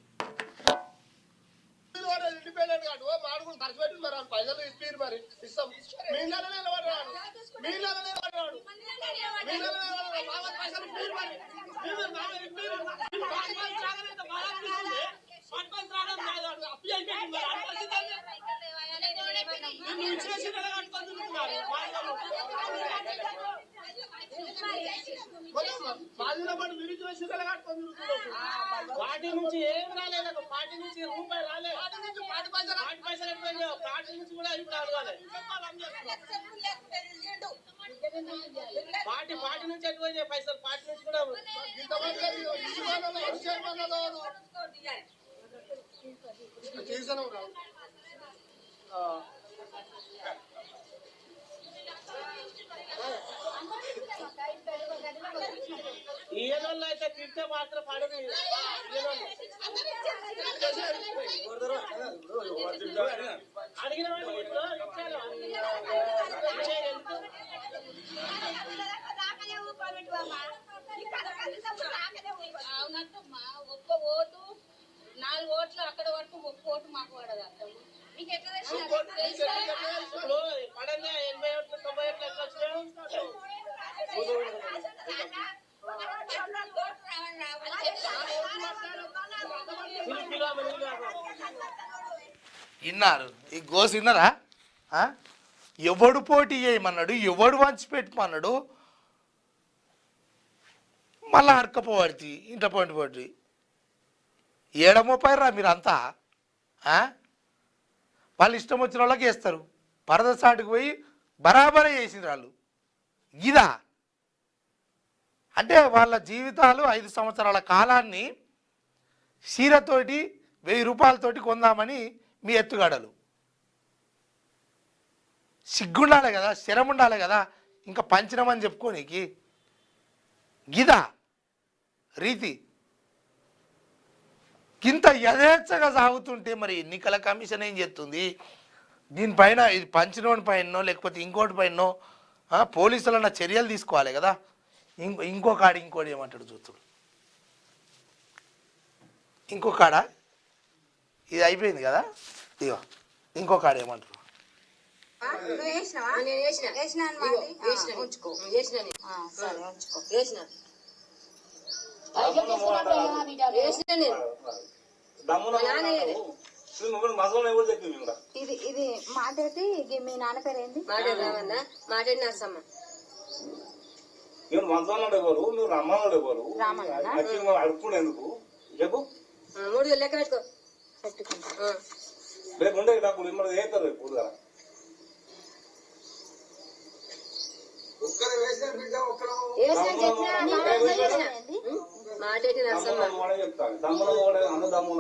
[SPEAKER 2] పార్టీ నుంచి ఏం రాలేదు, పార్టీ నుంచి రూపాయి రాలేదు, పార్టీ పైసలు ఎక్కువ, పార్టీ నుంచి కూడా ఇప్పుడు అడగాలి. పార్టీ నుంచి ఎక్కువ పైసలు, పార్టీ నుంచి కూడా ఈయనోళ్ళు అయితే తింటే మాత్రం పడదు. అడిగిన వాళ్ళు ఇచ్చారు.
[SPEAKER 3] అవునమ్మా, ఒక్క ఓటు 4 ఓట్లు అక్కడ వరకు, ఒక్క ఓటు మాకు పడదు. అర్థము మీకు ఎట్లా
[SPEAKER 2] ఇప్పుడు పడంగా 80 ఓట్లు 90 ఓట్లు ఎట్లా వచ్చినాయి?
[SPEAKER 1] విన్నారు ఈ గోస్ విన్నారా? ఎవడు పోటీ చేయమన్నాడు, ఎవడు వంచి పెట్టమన్నాడు, మళ్ళా అడకపోబడి ఇంట పోటీ ఏడమోపాయిరా మీరంతా. వాళ్ళు ఇష్టం వచ్చిన వాళ్ళకి వేస్తారు, పరదసాటుకు పోయి బరాబరే చేసిండ్రు వాళ్ళు. ఇదా అంటే వాళ్ళ జీవితాలు 5 సంవత్సరాల కాలాన్ని చీరతోటి 1000 రూపాయలతోటి కొందామని మీ ఎత్తుగాడలు. సిగ్గుండాలి కదా, శరం ఉండాలి కదా, ఇంకా పంచినమని చెప్పుకోనికి గిదా రీతి. ఇంత యథేచ్ఛగా సాగుతుంటే మరి ఎన్నికల కమిషన్ ఏం చేస్తుంది దీనిపైన? ఇది పంచినోని పైనో లేకపోతే ఇంకోటి పైనో పోలీసులన్న చర్యలు తీసుకోవాలి కదా. ఇంకోటి ఏమంటాడు చూస్తుడు, ఇంకొకాడ ఇది అయిపోయింది కదా, ఇగో ఇంకొకాడ ఏమంటారు,
[SPEAKER 4] ఇది మాటేటి మీ నాన్న పేరు ఏంటి? మాటేటి నరసమ్మ.
[SPEAKER 5] నేను మంచాలు ఎవరు, నువ్వు రమ్మన్నాడు ఎవరు, అడుక్కునేందుకు చెప్పు.
[SPEAKER 4] 3 లెక్క పెట్టుకో.
[SPEAKER 5] రేపు ఉండే డబ్బులు ఇమ్మడి వేస్తారు రేపు పూర్గా.
[SPEAKER 4] మాటేటి నరసమ్మ
[SPEAKER 5] చెప్తాను, దమ్ముల అన్నదమ్ముల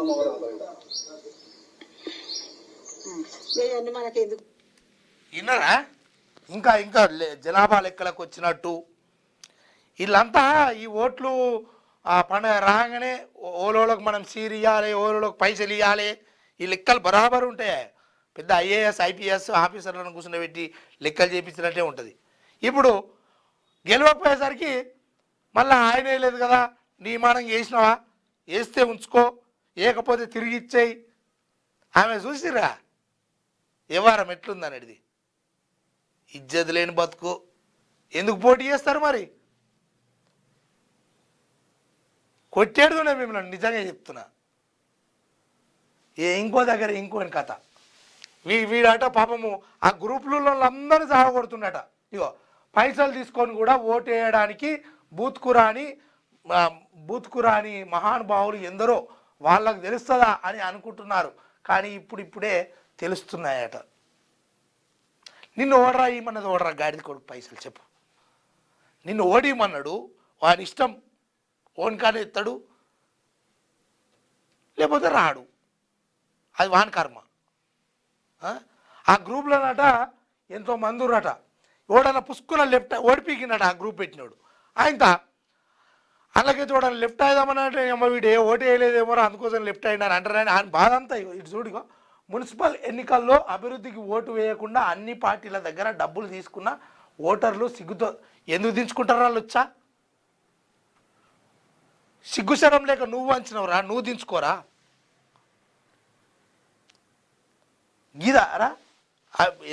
[SPEAKER 4] మనకెందుకు
[SPEAKER 1] విన్నారా? ఇంకా జనాభా లెక్కలకు వచ్చినట్టు వీళ్ళంతా ఈ ఓట్లు పండుగ రాగానే ఓలోళ్ళకి మనం సీరు ఇవ్వాలి, ఓలోళ్ళకి పైసలు ఇవ్వాలి, ఈ లెక్కలు బరాబరు ఉంటాయి. పెద్ద ఐఏఎస్ ఐపీఎస్ ఆఫీసర్లను కూర్చుండబెట్టి లెక్కలు చేయించినట్టే ఉంటుంది. ఇప్పుడు గెలవకపోయేసరికి మళ్ళీ ఆయన వేయలేదు కదా, నియమానం చేసినావా, వేస్తే ఉంచుకో, ఏకపోతే తిరిగి ఇచ్చేయి. ఆమె చూసిరా వ్యవహారం ఎట్లుందనేది. ఇజ్జత్ లేని బతుకు, ఎందుకు పోటీ చేస్తారు మరి? కొట్టేడుతూనే మిమ్మల్ని నిజంగా చెప్తున్నా. ఇంకో దగ్గర ఇంకోని కథ, వీడట పాపము ఆ గ్రూపులలో అందరూ సాగొడుతుండట. ఇగో పైసలు తీసుకొని కూడా ఓటు వేయడానికి బూత్కురాని మహానుభావులు ఎందరో వాళ్ళకు తెలుస్తుందా అని అనుకుంటున్నారు. కానీ ఇప్పుడిప్పుడే తెలుస్తున్నాయట. నిన్ను ఓడరా ఇమ్మన్నది ఓడరా గాడిద కొడుకు పైసలు చెప్పు. నిన్ను ఓడిమన్నాడు, వాని ఇష్టం, ఓన్ కానీ ఎత్తాడు లేకపోతే రాడు, అది వాని కర్మ. ఆ గ్రూప్లోనట ఎంతో మంది ఉరట, ఓడన పుష్కున లెఫ్ట్ ఓడిపీకినట ఆ గ్రూప్ పెట్టినాడు. ఆయనత అలాగే చూడాలి లెఫ్ట్ అయిదామని అంటే అమ్మ వీడు ఓటు వేయలేదేమో అందుకోసం లెఫ్ట్ అయినారు అంటారు. ఆయన బాధ అంతా ఇటు చూడిగో, మున్సిపల్ ఎన్నికల్లో అభివృద్ధికి ఓటు వేయకుండా అన్ని పార్టీల దగ్గర డబ్బులు తీసుకున్న ఓటర్లు సిగ్గుతో ఎందుకు దించుకుంటారు? వాళ్ళు వచ్చా సిగ్గుశరం లేక నువ్వు వంచినవురా, నువ్వు దించుకోరా గీదారా?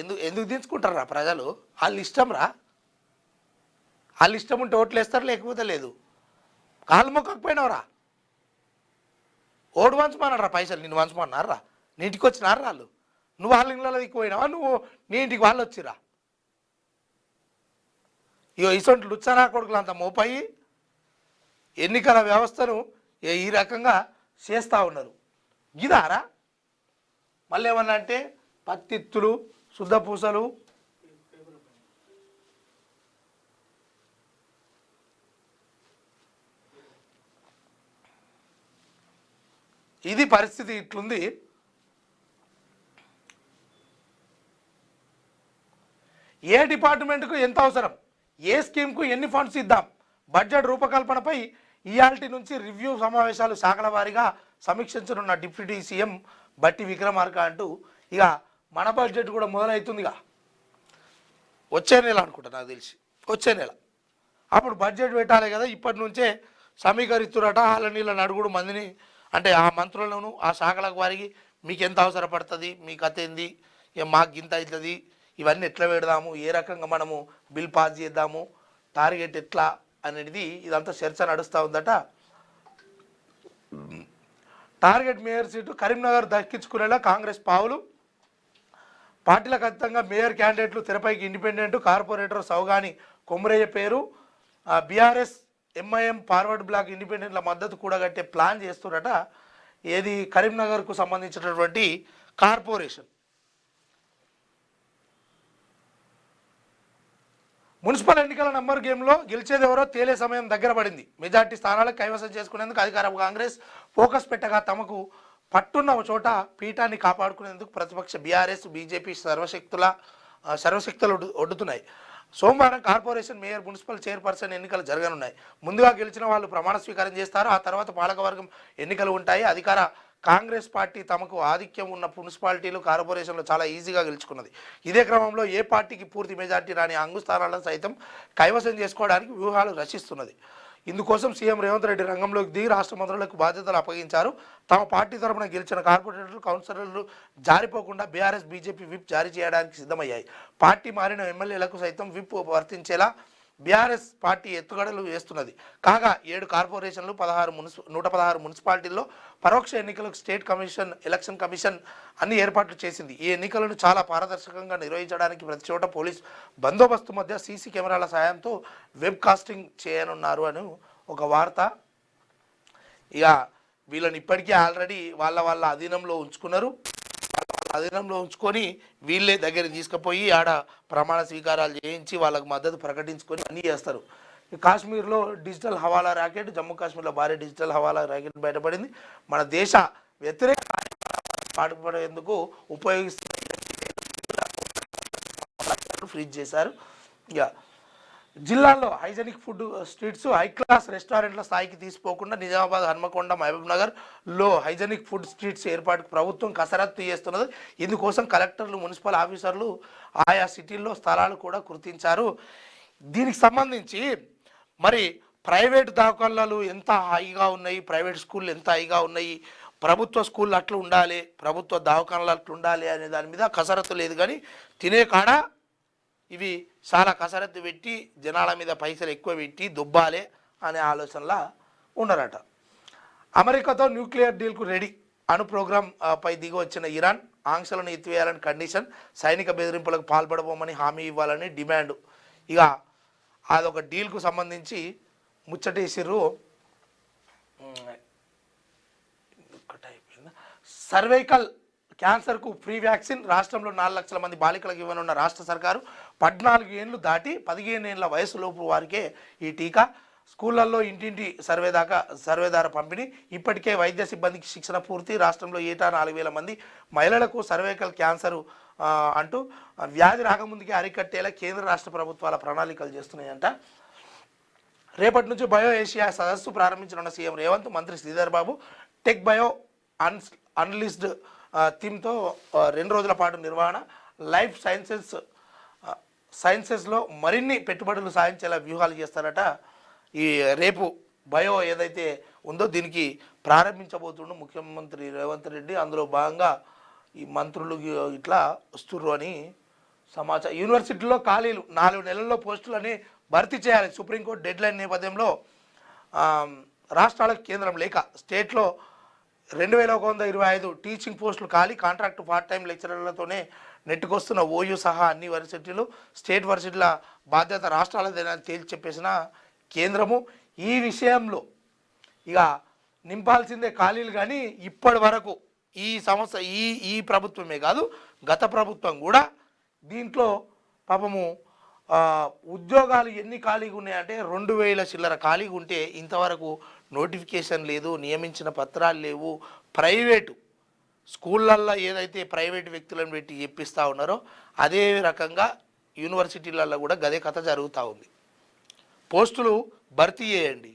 [SPEAKER 1] ఎందుకు దించుకుంటారా ప్రజలు? వాళ్ళు ఇష్టం రా, వాళ్ళు ఇష్టం ఉంటే ఓట్లు వేస్తారు, లేకపోతే లేదు. కాళ్ళు మొక్కకపోయినావురా, ఓటు వంచమన్నారా, పైసలు నిన్ను వంచమన్నారా, నీ ఇంటికి వచ్చినారా వాళ్ళు? నువ్వు వాళ్ళ ఇళ్ళలో దిక్కుపోయినావా, నువ్వు నీ ఇంటికి వాళ్ళు వచ్చిరా? ఇగో ఇసొంటి లుచ్చనా కొడుకులు అంత మోపాయి ఎన్నికల వ్యవస్థను ఈ రకంగా చేస్తూ ఉన్నారు. గిదారా? మళ్ళీ ఏమన్నా అంటే పత్తిత్తులు, శుద్ధపూసలు, ఇది పరిస్థితి. ఇట్లుంది. ఏ డిపార్ట్మెంట్కు ఎంత అవసరం, ఏ స్కీమ్కు ఎన్ని ఫండ్స్ ఇద్దాం, బడ్జెట్ రూపకల్పనపై ఇయాల్టీ నుంచి రివ్యూ సమావేశాలు శాఖల వారీగా సమీక్షించనున్న డిప్యూటీ సీఎం బట్టి విక్రమార్క అంటూ ఇక మన బడ్జెట్ కూడా మొదలవుతుందిగా. వచ్చే నెల అనుకుంటా, నాకు తెలిసి వచ్చే నెల అప్పుడు బడ్జెట్ పెట్టాలి కదా. ఇప్పటి నుంచే సమీకరిస్తురట. వాళ్ళ నీళ్ళ నడుగుడు మందిని అంటే ఆ మంత్రులను ఆ శాఖల వారికి మీకు ఎంత అవసరపడుతుంది, మీ కథ ఏంది, మాకు ఇంత అవుతుంది, ఇవన్నీ ఎట్లా పెడదాము, ఏ రకంగా మనము బిల్ పాస్ చేద్దాము, టార్గెట్ ఎట్లా అనేది ఇదంతా చర్చ నడుస్తూ ఉందట. టార్గెట్ మేయర్ సీటు కరీంనగర్ దక్కించుకునేలా కాంగ్రెస్ పావులు. పార్టీలకు అతీతంగా మేయర్ క్యాండిడేట్లు తెరపైకి. ఇండిపెండెంట్ కార్పొరేటర్ సౌగాని కొమరయ్య పేరు. బీఆర్ఎస్ ఎంఐఎం ఫార్వర్డ్ బ్లాక్ ఇండిపెండెంట్ల మద్దతు కూడగట్టే ప్లాన్ చేస్తున్నట. ఏది కరీంనగర్కు సంబంధించినటువంటి కార్పొరేషన్. మున్సిపల్ ఎన్నికల నంబర్ గేమ్లో గెలిచేదెవరో తేలే సమయం దగ్గర పడింది. మెజార్టీ స్థానాలకు కైవసం చేసుకునేందుకు అధికార కాంగ్రెస్ ఫోకస్ పెట్టగా తమకు పట్టున్న చోట పీఠాన్ని కాపాడుకునేందుకు ప్రతిపక్ష బీఆర్ఎస్ బీజేపీ సర్వశక్తులు ఒడ్డుతున్నాయి. సోమవారం కార్పొరేషన్ మేయర్, మున్సిపల్ చైర్పర్సన్ ఎన్నికలు జరగనున్నాయి. ముందుగా గెలిచిన వాళ్ళు ప్రమాణ స్వీకారం చేస్తారు. ఆ తర్వాత పాలకవర్గం ఎన్నికలు ఉంటాయి. అధికార కాంగ్రెస్ పార్టీ తమకు ఆధిక్యం ఉన్న మున్సిపాలిటీలు, కార్పొరేషన్లు చాలా ఈజీగా గెలుచుకున్నది. ఇదే క్రమంలో ఏ పార్టీకి పూర్తి మెజార్టీ రాని అంగు స్థానాలను సైతం కైవసం చేసుకోవడానికి వ్యూహాలు రచిస్తున్నది. ఇందుకోసం సీఎం రేవంత్ రెడ్డి రంగంలోకి దిగి రాష్ట్ర మంత్రులకు బాధ్యతలు అప్పగించారు. తమ పార్టీ తరఫున గెలిచిన కార్పొరేటర్లు, కౌన్సిలర్లు జారిపోకుండా బీఆర్ఎస్ బీజేపీ విప్ జారీ చేయడానికి సిద్ధమయ్యాయి. పార్టీ మారిన ఎమ్మెల్యేలకు సైతం విప్ వర్తించేలా బీఆర్ఎస్ పార్టీ ఎత్తుగడలు వేస్తున్నది. కాగా 7 కార్పొరేషన్లు, 116 మున్సిపాలిటీల్లో పరోక్ష ఎన్నికలకు స్టేట్ ఎలక్షన్ కమిషన్ అన్ని ఏర్పాట్లు చేసింది. ఈ ఎన్నికలను చాలా పారదర్శకంగా నిర్వహించడానికి ప్రతి చోట పోలీస్ బందోబస్తు మధ్య సీసీ కెమెరాల సాయంతో వెబ్ కాస్టింగ్ చేయనున్నారు అని ఒక వార్త. ఇక వీళ్ళని ఇప్పటికీ ఆల్రెడీ వాళ్ళ అధీనంలో ఉంచుకున్నారు. అధీనంలో ఉంచుకొని వీళ్ళే దగ్గర తీసుకుపోయి ఆడ ప్రమాణ స్వీకారాలు చేయించి వాళ్ళకు మద్దతు ప్రకటించుకొని అన్నీ చేస్తారు. కాశ్మీర్లో డిజిటల్ హవాలా ర్యాకెట్, జమ్మూ కాశ్మీర్లో భారీ డిజిటల్ హవాలా ర్యాకెట్ బయటపడింది. మన దేశ వ్యతిరేక పాటుపడేందుకు ఉపయోగిస్తున్న ఫ్రీజ్ చేశారు. ఇక జిల్లాలో hygienic food streets, high class రెస్టారెంట్ల స్థాయికి తీసిపోకుండా నిజామాబాద్, హన్మకొండ, మహబూబ్నగర్లో హైజెనిక్ ఫుడ్ స్ట్రీట్స్ ఏర్పాటుకు ప్రభుత్వం కసరత్తు చేస్తున్నది. ఇందుకోసం కలెక్టర్లు, మున్సిపల్ ఆఫీసర్లు ఆయా సిటీల్లో స్థలాలు కూడా గుర్తించారు. దీనికి సంబంధించి మరి ప్రైవేట్ దవాఖానాలు ఎంత హైగా ఉన్నాయి, ప్రైవేట్ స్కూళ్ళు ఎంత హైగా ఉన్నాయి, ప్రభుత్వ స్కూళ్ళు అట్లా ఉండాలి, ప్రభుత్వ దవాఖానాలు అట్లా ఉండాలి అనే దాని మీద కసరత్తు లేదు. కానీ తినే కాడ ఇవి చాలా కసరత్తు పెట్టి జనాల మీద పైసలు ఎక్కువ పెట్టి దుబ్బాలే అనే ఆలోచనలా ఉన్నారట. అమెరికాతో న్యూక్లియర్ డీల్కు రెడీ. అణు ప్రోగ్రాం పై దిగి వచ్చిన ఇరాన్ ఆంక్షలను ఎత్తివేయాలని కండిషన్, సైనిక బెదిరింపులకు పాల్పడబోమని హామీ ఇవ్వాలని డిమాండ్. ఇక అదొక డీల్కు సంబంధించి ముచ్చటేసిర్రు. సర్వైకల్ క్యాన్సర్కు ఫ్రీ వ్యాక్సిన్ రాష్ట్రంలో 4 లక్షల మంది బాలికలకు ఇవ్వనున్న రాష్ట్ర సర్కారు 14 ఏళ్ళు దాటి 15 ఏళ్ల వయసులోపు వారికే ఈ టీకా. స్కూళ్లలో ఇంటింటి సర్వేదార పంపిణీ. ఇప్పటికే వైద్య సిబ్బందికి శిక్షణ పూర్తి. రాష్ట్రంలో ఏటా 4,000 మంది మహిళలకు సర్వైకల్ క్యాన్సర్ అంటూ వ్యాధి రాకముందుకే అరికట్టేలా కేంద్ర రాష్ట్ర ప్రభుత్వాల ప్రణాళికలు చేస్తున్నాయంట. రేపటి నుంచి బయో ఏషియా సదస్సు ప్రారంభించనున్న సీఎం రేవంత్, మంత్రి శ్రీధర్ బాబు టెక్ బయో అన్లిస్డ్ థీమ్తో 2 రోజుల పాటు నిర్వహణ. లైఫ్ సైన్సెస్లో మరిన్ని పెట్టుబడులు సాధించేలా వ్యూహాలు చేస్తారట. ఈ రేపు బయో ఏదైతే ఉందో దీనికి ప్రారంభించబోతుండు ముఖ్యమంత్రి రేవంత్ రెడ్డి. అందులో భాగంగా ఈ మంత్రులు ఇట్లా వస్తుర్రు అని సమాచారం. యూనివర్సిటీలో ఖాళీలు 4 నెలల్లో పోస్టులని భర్తీ చేయాలి. సుప్రీంకోర్టు డెడ్లైన్ నేపథ్యంలో రాష్ట్రాలకు కేంద్రం లేఖ. స్టేట్లో 2,125 టీచింగ్ పోస్టులు ఖాళీ. కాంట్రాక్టు పార్ట్ టైం లెక్చరర్లతోనే నెట్టుకొస్తున్న ఓయూ సహా అన్ని వర్సిటీలు. స్టేట్ వర్సిటీల బాధ్యత రాష్ట్రాలదేనా తేల్చి చెప్పేసిన కేంద్రము. ఈ విషయంలో ఇక నింపాల్సిందే ఖాళీలు. కానీ ఇప్పటి వరకు ఈ సంస్థ ఈ ప్రభుత్వమే కాదు, గత ప్రభుత్వం కూడా దీంట్లో పాపము ఉద్యోగాలు ఎన్ని ఖాళీగా ఉన్నాయంటే 2,000 చిల్లర ఖాళీగా ఉంటే ఇంతవరకు నోటిఫికేషన్ లేదు, నియమించిన పత్రాలు లేవు. ప్రైవేటు స్కూళ్ళల్లో ఏదైతే ప్రైవేటు వ్యక్తులను పెట్టి చెప్పిస్తూ ఉన్నారో అదే రకంగా యూనివర్సిటీలలో కూడా గదే కథ జరుగుతూ ఉంది. పోస్టులు భర్తీ చేయండి,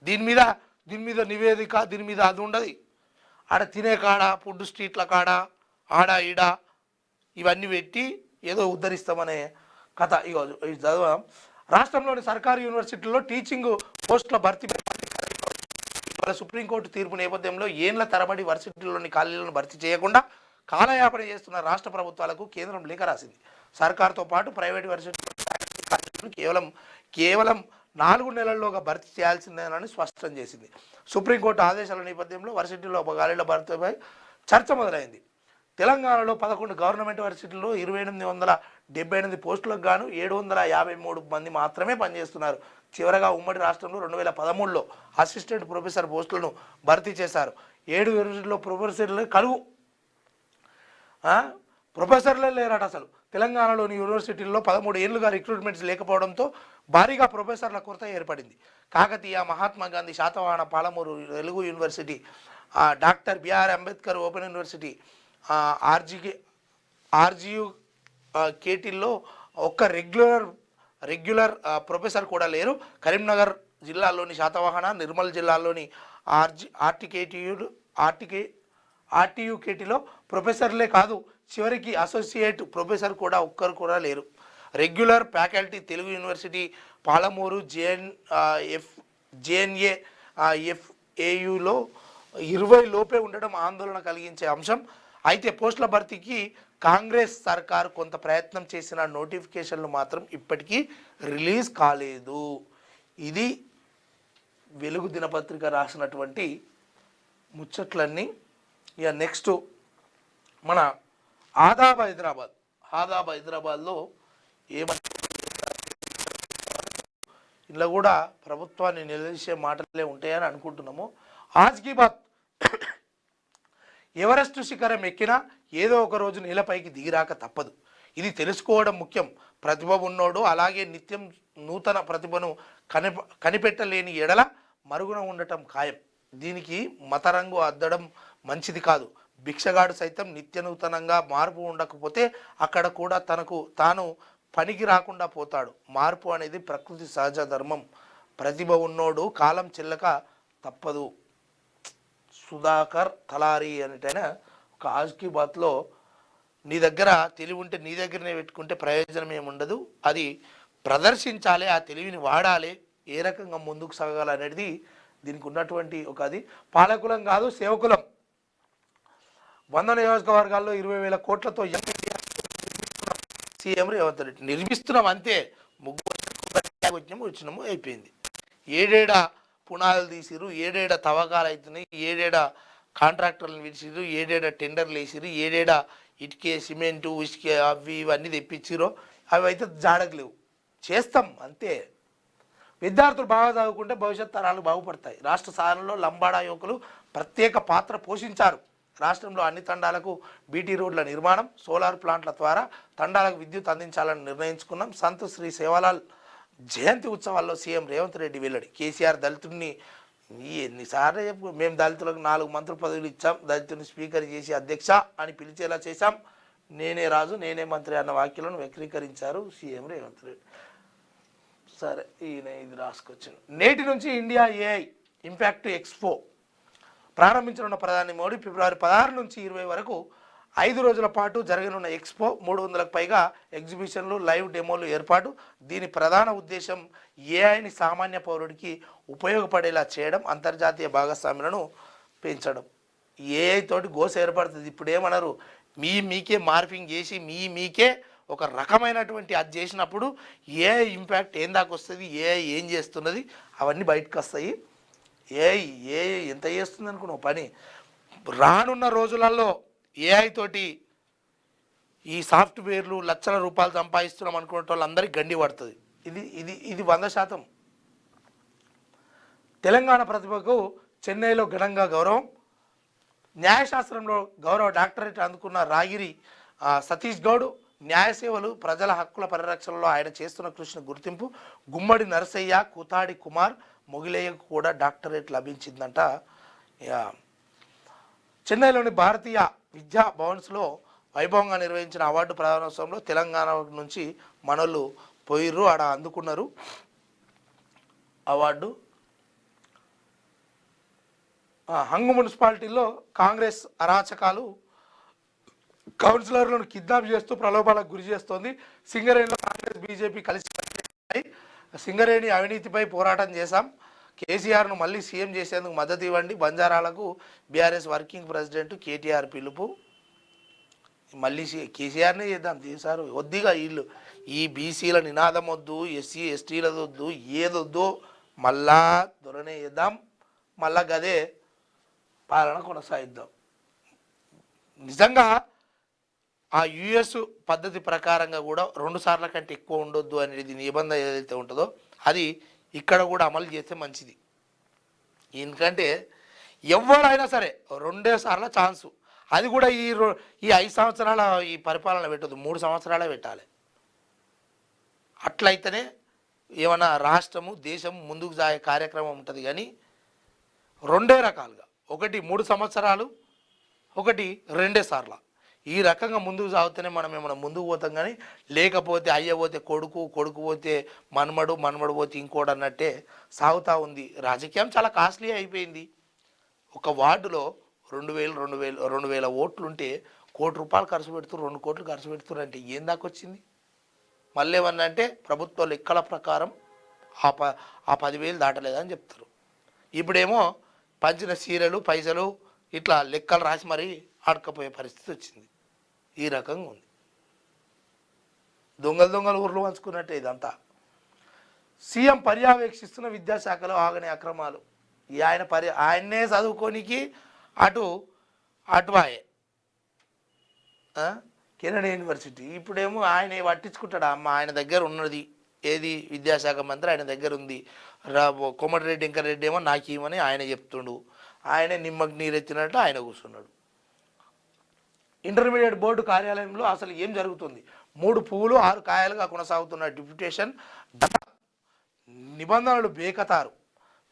[SPEAKER 1] దీని మీద నివేదిక, దీని మీద అది ఉండదు. ఆడ తినే కాడ, ఫుడ్ స్ట్రీట్ల కాడ, ఆడ ఈడ ఇవన్నీ పెట్టి ఏదో ఉద్ధరిస్తామనే కథ. ఇగో ఇది చదవం. రాష్ట్రంలోని సర్కారు యూనివర్సిటీల్లో టీచింగ్ పోస్టుల భర్తీ సుప్రీంకోర్టు తీర్పు నేపథ్యంలో ఏళ్ల తరబడి వర్సిటీల్లోని ఖాళీలను భర్తీ చేయకుండా కాలయాపన చేస్తున్న రాష్ట్ర ప్రభుత్వాలకు కేంద్రం లేఖ రాసింది. సర్కారుతో పాటు ప్రైవేటు వర్సిటీలు కేవలం 4 నెలల్లోగా భర్తీ చేయాల్సిందేనని స్పష్టం చేసింది. సుప్రీంకోర్టు ఆదేశాల నేపథ్యంలో వర్సిటీల్లో ఖాళీల భర్తీపై చర్చ మొదలైంది. తెలంగాణలో 11 గవర్నమెంట్ వర్సిటీల్లో 2,878 పోస్టులకు గాను 753 మంది మాత్రమే పనిచేస్తున్నారు. చివరగా ఉమ్మడి రాష్ట్రంలో 2013లో అసిస్టెంట్ ప్రొఫెసర్ పోస్టులను భర్తీ చేశారు. 7 యూనివర్సిటీల్లో ప్రొఫెసర్లే కరువు, ప్రొఫెసర్లే లేరట అసలు. తెలంగాణలోని యూనివర్సిటీల్లో 13 ఏళ్లుగా రిక్రూట్మెంట్స్ లేకపోవడంతో భారీగా ప్రొఫెసర్ల కొరత ఏర్పడింది. Kakatiya, Mahatma Gandhi, Satavahana, Palamuru Telugu university, doctor BR Ambedkar open university, RGU కేటీల్లో ఒక్క రెగ్యులర్ ప్రొఫెసర్ కూడా లేరు. కరీంనగర్ జిల్లాలోని శాతవాహన, నిర్మల్ జిల్లాలోని ఆర్టీయు కేటీలో ప్రొఫెసర్లే కాదు, చివరికి అసోసియేట్ ప్రొఫెసర్ కూడా ఒక్కరు కూడా లేరు. Regular faculty Telugu university, Palamuru, JNA, ఎఫ్ఏయులో 20 లోపే ఉండడం ఆందోళన కలిగించే అంశం. అయితే పోస్టుల భర్తీకి కాంగ్రెస్ సర్కారు కొంత ప్రయత్నం చేసిన నోటిఫికేషన్లు మాత్రం ఇప్పటికీ రిలీజ్ కాలేదు. ఇది వెలుగు దినపత్రిక రాసినటువంటి ముచ్చట్లన్నీ. ఇక నెక్స్ట్ మన ఆదాబ్ హైదరాబాద్లో ఏమంటే ఇలా కూడా ప్రభుత్వాన్ని నిలదీసే మాటలే ఉంటాయని అనుకుంటున్నాము. ఆజ్ కీ బాత్, ఎవరెస్ట్ శిఖరం ఎక్కినా ఏదో ఒక రోజు నేలపైకి దిగిరాక తప్పదు. ఇది తెలుసుకోవడం ముఖ్యం. ప్రతిభ ఉన్నోడు అలాగే నిత్యం నూతన ప్రతిభను కనిపెట్టలేని ఎడల మరుగున ఉండటం ఖాయం. దీనికి మతరంగు అద్దడం మంచిది కాదు. భిక్షగాడు సైతం నిత్య నూతనంగా మార్పు ఉండకపోతే అక్కడ కూడా తాను పనికి రాకుండా పోతాడు. మార్పు అనేది ప్రకృతి సహజ ధర్మం. ప్రతిభ ఉన్నోడు కాలం చెల్లక తప్పదు. సుధాకర్ తలారి అనేటైనా ఒక ఆజ్ కీ బాత్లో నీ దగ్గర తెలివి ఉంటే నీ దగ్గరనే పెట్టుకుంటే ప్రయోజనం ఏముండదు, అది ప్రదర్శించాలి, ఆ తెలివిని వాడాలి, ఏ రకంగా ముందుకు సాగాలనేది దీనికి ఉన్నటువంటి ఒక అది. పాలకులం కాదు సేవకులం. 100 నియోజకవర్గాల్లో 20,000 కోట్లతో సీఎం రేవంత్ రెడ్డి నిర్మిస్తున్నాం అంతే. వచ్చినాము అయిపోయింది. ఏడేడా పునాదులు తీసిరు, ఏడేడా తవ్వకాలు అవుతున్నాయి, ఏడేడా కాంట్రాక్టర్లను విడిచిరు, ఏడేడా టెండర్లు వేసిరు, ఏడేడా ఇటుకే సిమెంటు ఇసుకే ఇవన్నీ తెప్పించిరో అవి అయితే జాడగలేవు. చేస్తాం అంతే. విద్యార్థులు బాగా చదువుకుంటే భవిష్యత్ తరాలు బాగుపడతాయి. రాష్ట్ర సాధనలో లంబాడా యువకులు ప్రత్యేక పాత్ర పోషించారు. రాష్ట్రంలో అన్ని తండాలకు బీటీ రోడ్ల నిర్మాణం, సోలార్ ప్లాంట్ల ద్వారా తండాలకు విద్యుత్ అందించాలని నిర్ణయించుకున్నాం. సంత్ శ్రీ సేవాలాల్ జయంతి ఉత్సవాల్లో సీఎం రేవంత్ రెడ్డి వెల్లడి. కేసీఆర్ దళితుడిని ఎన్నిసార్లు చెప్పు, మేము దళితులకు 4 మంత్రి పదవులు ఇచ్చాం, దళితుడిని స్పీకర్ చేసి అధ్యక్ష అని పిలిచేలా చేశాం, నేనే రాజు నేనే మంత్రి అన్న వ్యాఖ్యలను వక్రీకరించారు సీఎం రేవంత్ రెడ్డి. సరే, ఈయన ఇది రాసుకొచ్చాను. నేటి నుంచి ఇండియా ఏఐ ఇంపాక్ట్ ఎక్స్పో ప్రారంభించనున్న ప్రధాని మోడీ ఫిబ్రవరి 16 నుంచి 20 వరకు 5 రోజుల పాటు జరగనున్న ఎక్స్పో 300కు పైగా ఎగ్జిబిషన్లు, లైవ్ డెమోలు ఏర్పాటు. దీని ప్రధాన ఉద్దేశం ఏఐని సామాన్య పౌరుడికి ఉపయోగపడేలా చేయడం, అంతర్జాతీయ భాగస్వామ్యాలను పెంచడం. ఏఐ తోటి గోస ఏర్పడుతుంది. ఇప్పుడు ఏమన్నారు, మీకే మార్పింగ్ చేసి మీకే ఒక రకమైనటువంటి అది చేసినప్పుడు ఏఐ ఇంపాక్ట్ ఏం దాకా వస్తుంది, ఏఐ ఏం చేస్తున్నది అవన్నీ బయటకు వస్తాయి. ఏఐ ఎంత చేస్తుంది అనుకున్నావు పని. రానున్న రోజులలో ఏఐ తోటి ఈ సాఫ్ట్వేర్లు లక్షల రూపాయలు సంపాదిస్తున్నాం అనుకునే వాళ్ళందరికీ గండి పడుతుంది. ఇది 100%. తెలంగాణ ప్రతిభకు చెన్నైలో ఘనంగా గౌరవం. న్యాయశాస్త్రంలో గౌరవ డాక్టరేట్ అందుకున్న రాగిరి సతీష్ గౌడ్. న్యాయ సేవలు, ప్రజల హక్కుల పరిరక్షణలో ఆయన చేస్తున్న కృషిని గుర్తింపు. గుమ్మడి నరసయ్య, కూతాడి కుమార్, మొగిలయ్యకు కూడా డాక్టరేట్ లభించిందంట. చెన్నైలోని భారతీయ విద్యా భవన్స్లో వైభవంగా నిర్వహించిన అవార్డు ప్రదానోత్సవంలో తెలంగాణ నుంచి మనోళ్ళు పోయిర్రు, ఆడ అందుకున్నారు అవార్డు. హంగు మున్సిపాలిటీలో కాంగ్రెస్ అరాచకాలు, కౌన్సిలర్లను కిడ్నాప్ చేస్తూ ప్రలోభాలకు గురి చేస్తోంది. సింగరేణిలో కాంగ్రెస్ బీజేపీ కలిసి సింగరేణి అవినీతిపై పోరాటం చేశాం, కేసీఆర్ను మళ్ళీ సీఎం చేసేందుకు మద్దతు ఇవ్వండి, బంజారాలకు బీఆర్ఎస్ వర్కింగ్ ప్రెసిడెంట్ కేటీఆర్ పిలుపు. మళ్ళీ కేసీఆర్నే చేద్దాం చేశారు. వద్దిగా వీళ్ళు ఈ బీసీల నినాదం వద్దు, ఎస్సీ ఎస్టీలది వద్దు, ఏదొద్దు, మళ్ళా దొరనే చేద్దాం, మళ్ళా గదే పాలన కొనసాగిద్దాం. నిజంగా ఆ యుఎస్ పద్ధతి ప్రకారంగా కూడా 2 సార్ల కంటే ఎక్కువ ఉండొద్దు అనేది నిబంధన ఏదైతే ఉంటుందో అది ఇక్కడ కూడా అమలు చేస్తే మంచిది. ఎందుకంటే ఎవరైనా సరే 2 సార్ల ఛాన్సు, అది కూడా ఈ 5 సంవత్సరాల ఈ పరిపాలన పెట్టదు, 3 సంవత్సరాలే పెట్టాలి. అట్లయితేనే ఏమన్నా రాష్ట్రము దేశం ముందుకు సాగే కార్యక్రమం ఉంటుంది. కానీ 2 రకాలుగా, ఒకటి 3 సంవత్సరాలు, ఒకటి 2 సార్ల, ఈ రకంగా ముందుకు సాగుతూనే మనం ఏమైనా ముందుకు పోతాం. కానీ లేకపోతే అయ్య పోతే కొడుకు, కొడుకు పోతే మన్మడు, మన్మడు పోతే ఇంకోటి అన్నట్టే సాగుతూ ఉంది. రాజకీయం చాలా కాస్ట్లీ అయిపోయింది. ఒక వార్డులో 2,000 ఓట్లుంటే ₹1,00,00,000 ఖర్చు పెడుతూ 2 కోట్లు ఖర్చు పెడుతున్నారు అంటే ఏం దాకా వచ్చింది? మళ్ళీ ఏమన్నా అంటే ప్రభుత్వ లెక్కల ప్రకారం ఆ 10,000 దాటలేదని చెప్తారు. ఇప్పుడేమో పంచిన సీరలు పైసలు ఇట్లా లెక్కలు రాసి మరీ ఆడకపోయే పరిస్థితి వచ్చింది. ఈ రకంగా ఉంది. దొంగలు ఊర్లు పంచుకున్నట్టే ఇదంతా. సీఎం పర్యవేక్షిస్తున్న విద్యాశాఖలో ఆగని అక్రమాలు. ఆయన్నే చదువుకోనికి అటువాయే కెనడా యూనివర్సిటీ. ఇప్పుడేమో ఆయన పట్టించుకుంటాడు. అమ్మ ఆయన దగ్గర ఉన్నది ఏది, విద్యాశాఖ మంత్రి ఆయన దగ్గర ఉంది. కోమటిరెడ్డి వెంకరెడ్డి ఏమో నాకేమని ఆయన చెప్తుండు. ఆయనే నిమ్మకి నీరెత్తినట్టు ఆయన కూర్చున్నాడు. ఇంటర్మీడియట్ బోర్డు కార్యాలయంలో అసలు ఏం జరుగుతుంది? 3 పువ్వులు 6 కాయలుగా కొనసాగుతున్న డిప్యూటేషన్ నిబంధనలు బేఖతారు.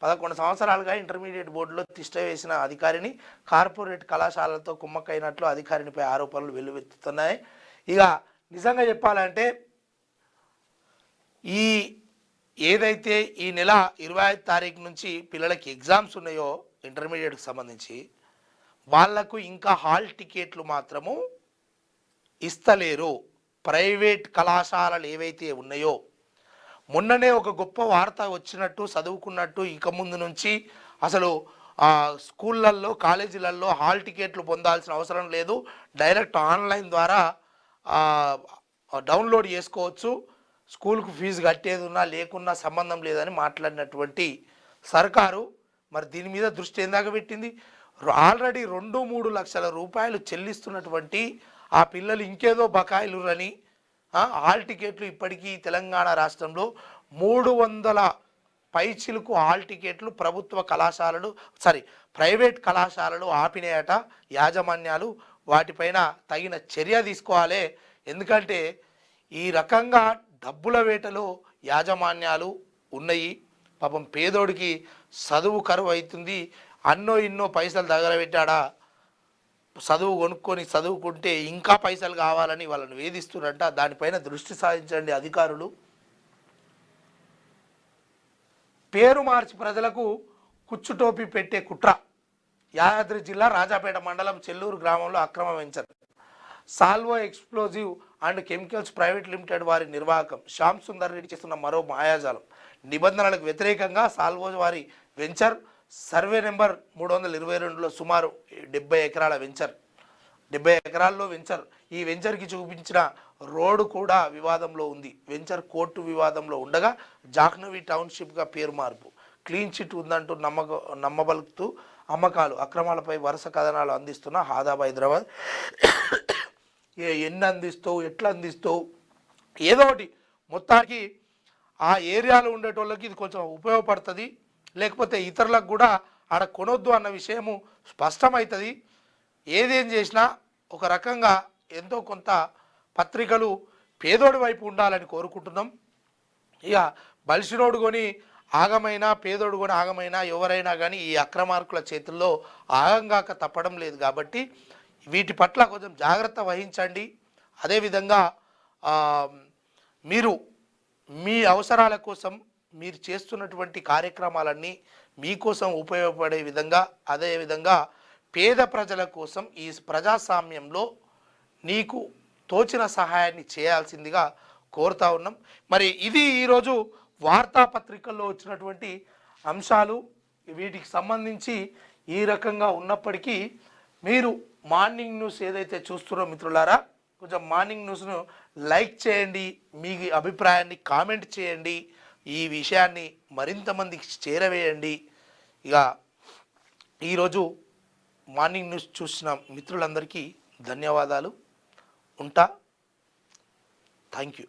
[SPEAKER 1] 11 సంవత్సరాలుగా ఇంటర్మీడియట్ బోర్డులో తిష్ట వేసిన అధికారిని కార్పొరేట్ కళాశాలలతో కుమ్మక్కైనట్లు అధికారినిపై ఆరోపణలు వెల్లువెత్తుతున్నాయి. ఇక నిజంగా చెప్పాలంటే ఏదైతే ఈ నెల 25 తారీఖు నుంచి పిల్లలకి ఎగ్జామ్స్ ఉన్నాయో ఇంటర్మీడియట్కి సంబంధించి, వాళ్లకు ఇంకా హాల్ టికెట్లు మాత్రము ఇస్తలేరు. ప్రైవేట్ కళాశాలలు ఏవైతే ఉన్నాయో, మొన్ననే ఒక గొప్ప వార్త వచ్చినట్టు చదువుకున్నట్టు ఇక ముందు నుంచి అసలు స్కూళ్ళల్లో కాలేజీలలో హాల్ టికెట్లు పొందాల్సిన అవసరం లేదు, డైరెక్ట్ ఆన్లైన్ ద్వారా డౌన్లోడ్ చేసుకోవచ్చు, స్కూల్కు ఫీజు కట్టేది ఉన్నా లేకున్నా సంబంధం లేదని మాట్లాడినటువంటి సర్కారు మరి దీని మీద దృష్టి ఏందాక పెట్టింది? ఆల్రెడీ 2-3 లక్షల రూపాయలు చెల్లిస్తున్నటువంటి ఆ పిల్లలు ఇంకేదో బకాయిలు అని హాల్ టికెట్లు ఇప్పటికీ తెలంగాణ రాష్ట్రంలో 300 పైచిలకు హాల్ టికెట్లు ప్రభుత్వ కళాశాలలు ప్రైవేట్ కళాశాలలు ఆపినాయట యాజమాన్యాలు. వాటిపైన తగిన చర్య తీసుకోవాలి. ఎందుకంటే ఈ రకంగా డబ్బుల వేటలో యాజమాన్యాలు ఉన్నాయి. పాపం పేదోడికి చదువు కరువు అవుతుంది. అన్నో ఇన్నో పైసలు దగ్గర పెట్టాడా, చదువు కొనుక్కొని చదువుకుంటే ఇంకా పైసలు కావాలని వాళ్ళని వేధిస్తున్నారంట. దానిపైన దృష్టి సారించండి అధికారులు. పేరు మార్చి ప్రజలకు కుచ్చుటోపి పెట్టే కుట్ర. యాదాద్రి జిల్లా రాజాపేట మండలం చెల్లూరు గ్రామంలో అక్రమ venture సాల్వో explosive and chemicals private limited వారి నిర్వాహకం శ్యామ్ సుందర్ రెడ్డి చేస్తున్న మరో మాయాజాలం. నిబంధనలకు వ్యతిరేకంగా సాల్వో వారి వెంచర్ సర్వే నెంబర్ 322లో సుమారు 70 ఎకరాల వెంచర్, 70 ఎకరాల్లో వెంచర్. ఈ వెంచర్కి చూపించిన రోడ్డు కూడా వివాదంలో ఉంది. వెంచర్ కోర్టు వివాదంలో ఉండగా జాహ్నవి టౌన్షిప్గా పేరు మార్పు, క్లీన్ చిట్ ఉందంటూ నమ్మబలుకుతూ అమ్మకాలు, అక్రమాలపై వరుస కథనాలు అందిస్తున్న ఆదాబ్ హైదరాబాద్. ఎన్ని అందిస్తావు, ఎట్లా అందిస్తావు, ఏదో ఒకటి మొత్తానికి ఆ ఏరియాలో ఉండేటోళ్ళకి ఇది కొంచెం ఉపయోగపడుతుంది. లేకపోతే ఇతరులకు కూడా ఆడ కొనొద్దు అన్న విషయము స్పష్టమవుతుంది. ఏదేం చేసినా ఒక రకంగా ఎంతో కొంత పత్రికలు పేదోడి వైపు ఉండాలని కోరుకుంటున్నాం. ఇక బలిసినోడు కొని ఆగమైనా పేదోడు కొని ఆగమైనా ఎవరైనా కానీ ఈ అక్రమార్కుల చేతుల్లో ఆగంగాక తప్పడం లేదు. కాబట్టి వీటి పట్ల కొంచెం జాగ్రత్త వహించండి. అదేవిధంగా మీరు మీ అవసరాల కోసం మీరు చేస్తున్నటువంటి కార్యక్రమాలన్నీ మీకోసం ఉపయోగపడే విధంగా, అదేవిధంగా పేద ప్రజల కోసం ఈ ప్రజాస్వామ్యంలో నీకు తోచిన సహాయాన్ని చేయాల్సిందిగా కోరుతా ఉన్నాం. మరి ఇది ఈరోజు వార్తాపత్రికల్లో వచ్చినటువంటి అంశాలు. వీటికి సంబంధించి ఈ రకంగా ఉన్నప్పటికీ మీరు మార్నింగ్ న్యూస్ ఏదైతే చూస్తున్నారో మిత్రులారా, కొంచెం మార్నింగ్ న్యూస్ను లైక్ చేయండి, మీ అభిప్రాయాన్ని కామెంట్ చేయండి, ఈ విషయాన్ని మరింత మందికి చేరవేయండి. ఇక ఈరోజు మార్నింగ్ న్యూస్ చూసిన మిత్రులందరికీ ధన్యవాదాలు. ఉంటా. Thank you.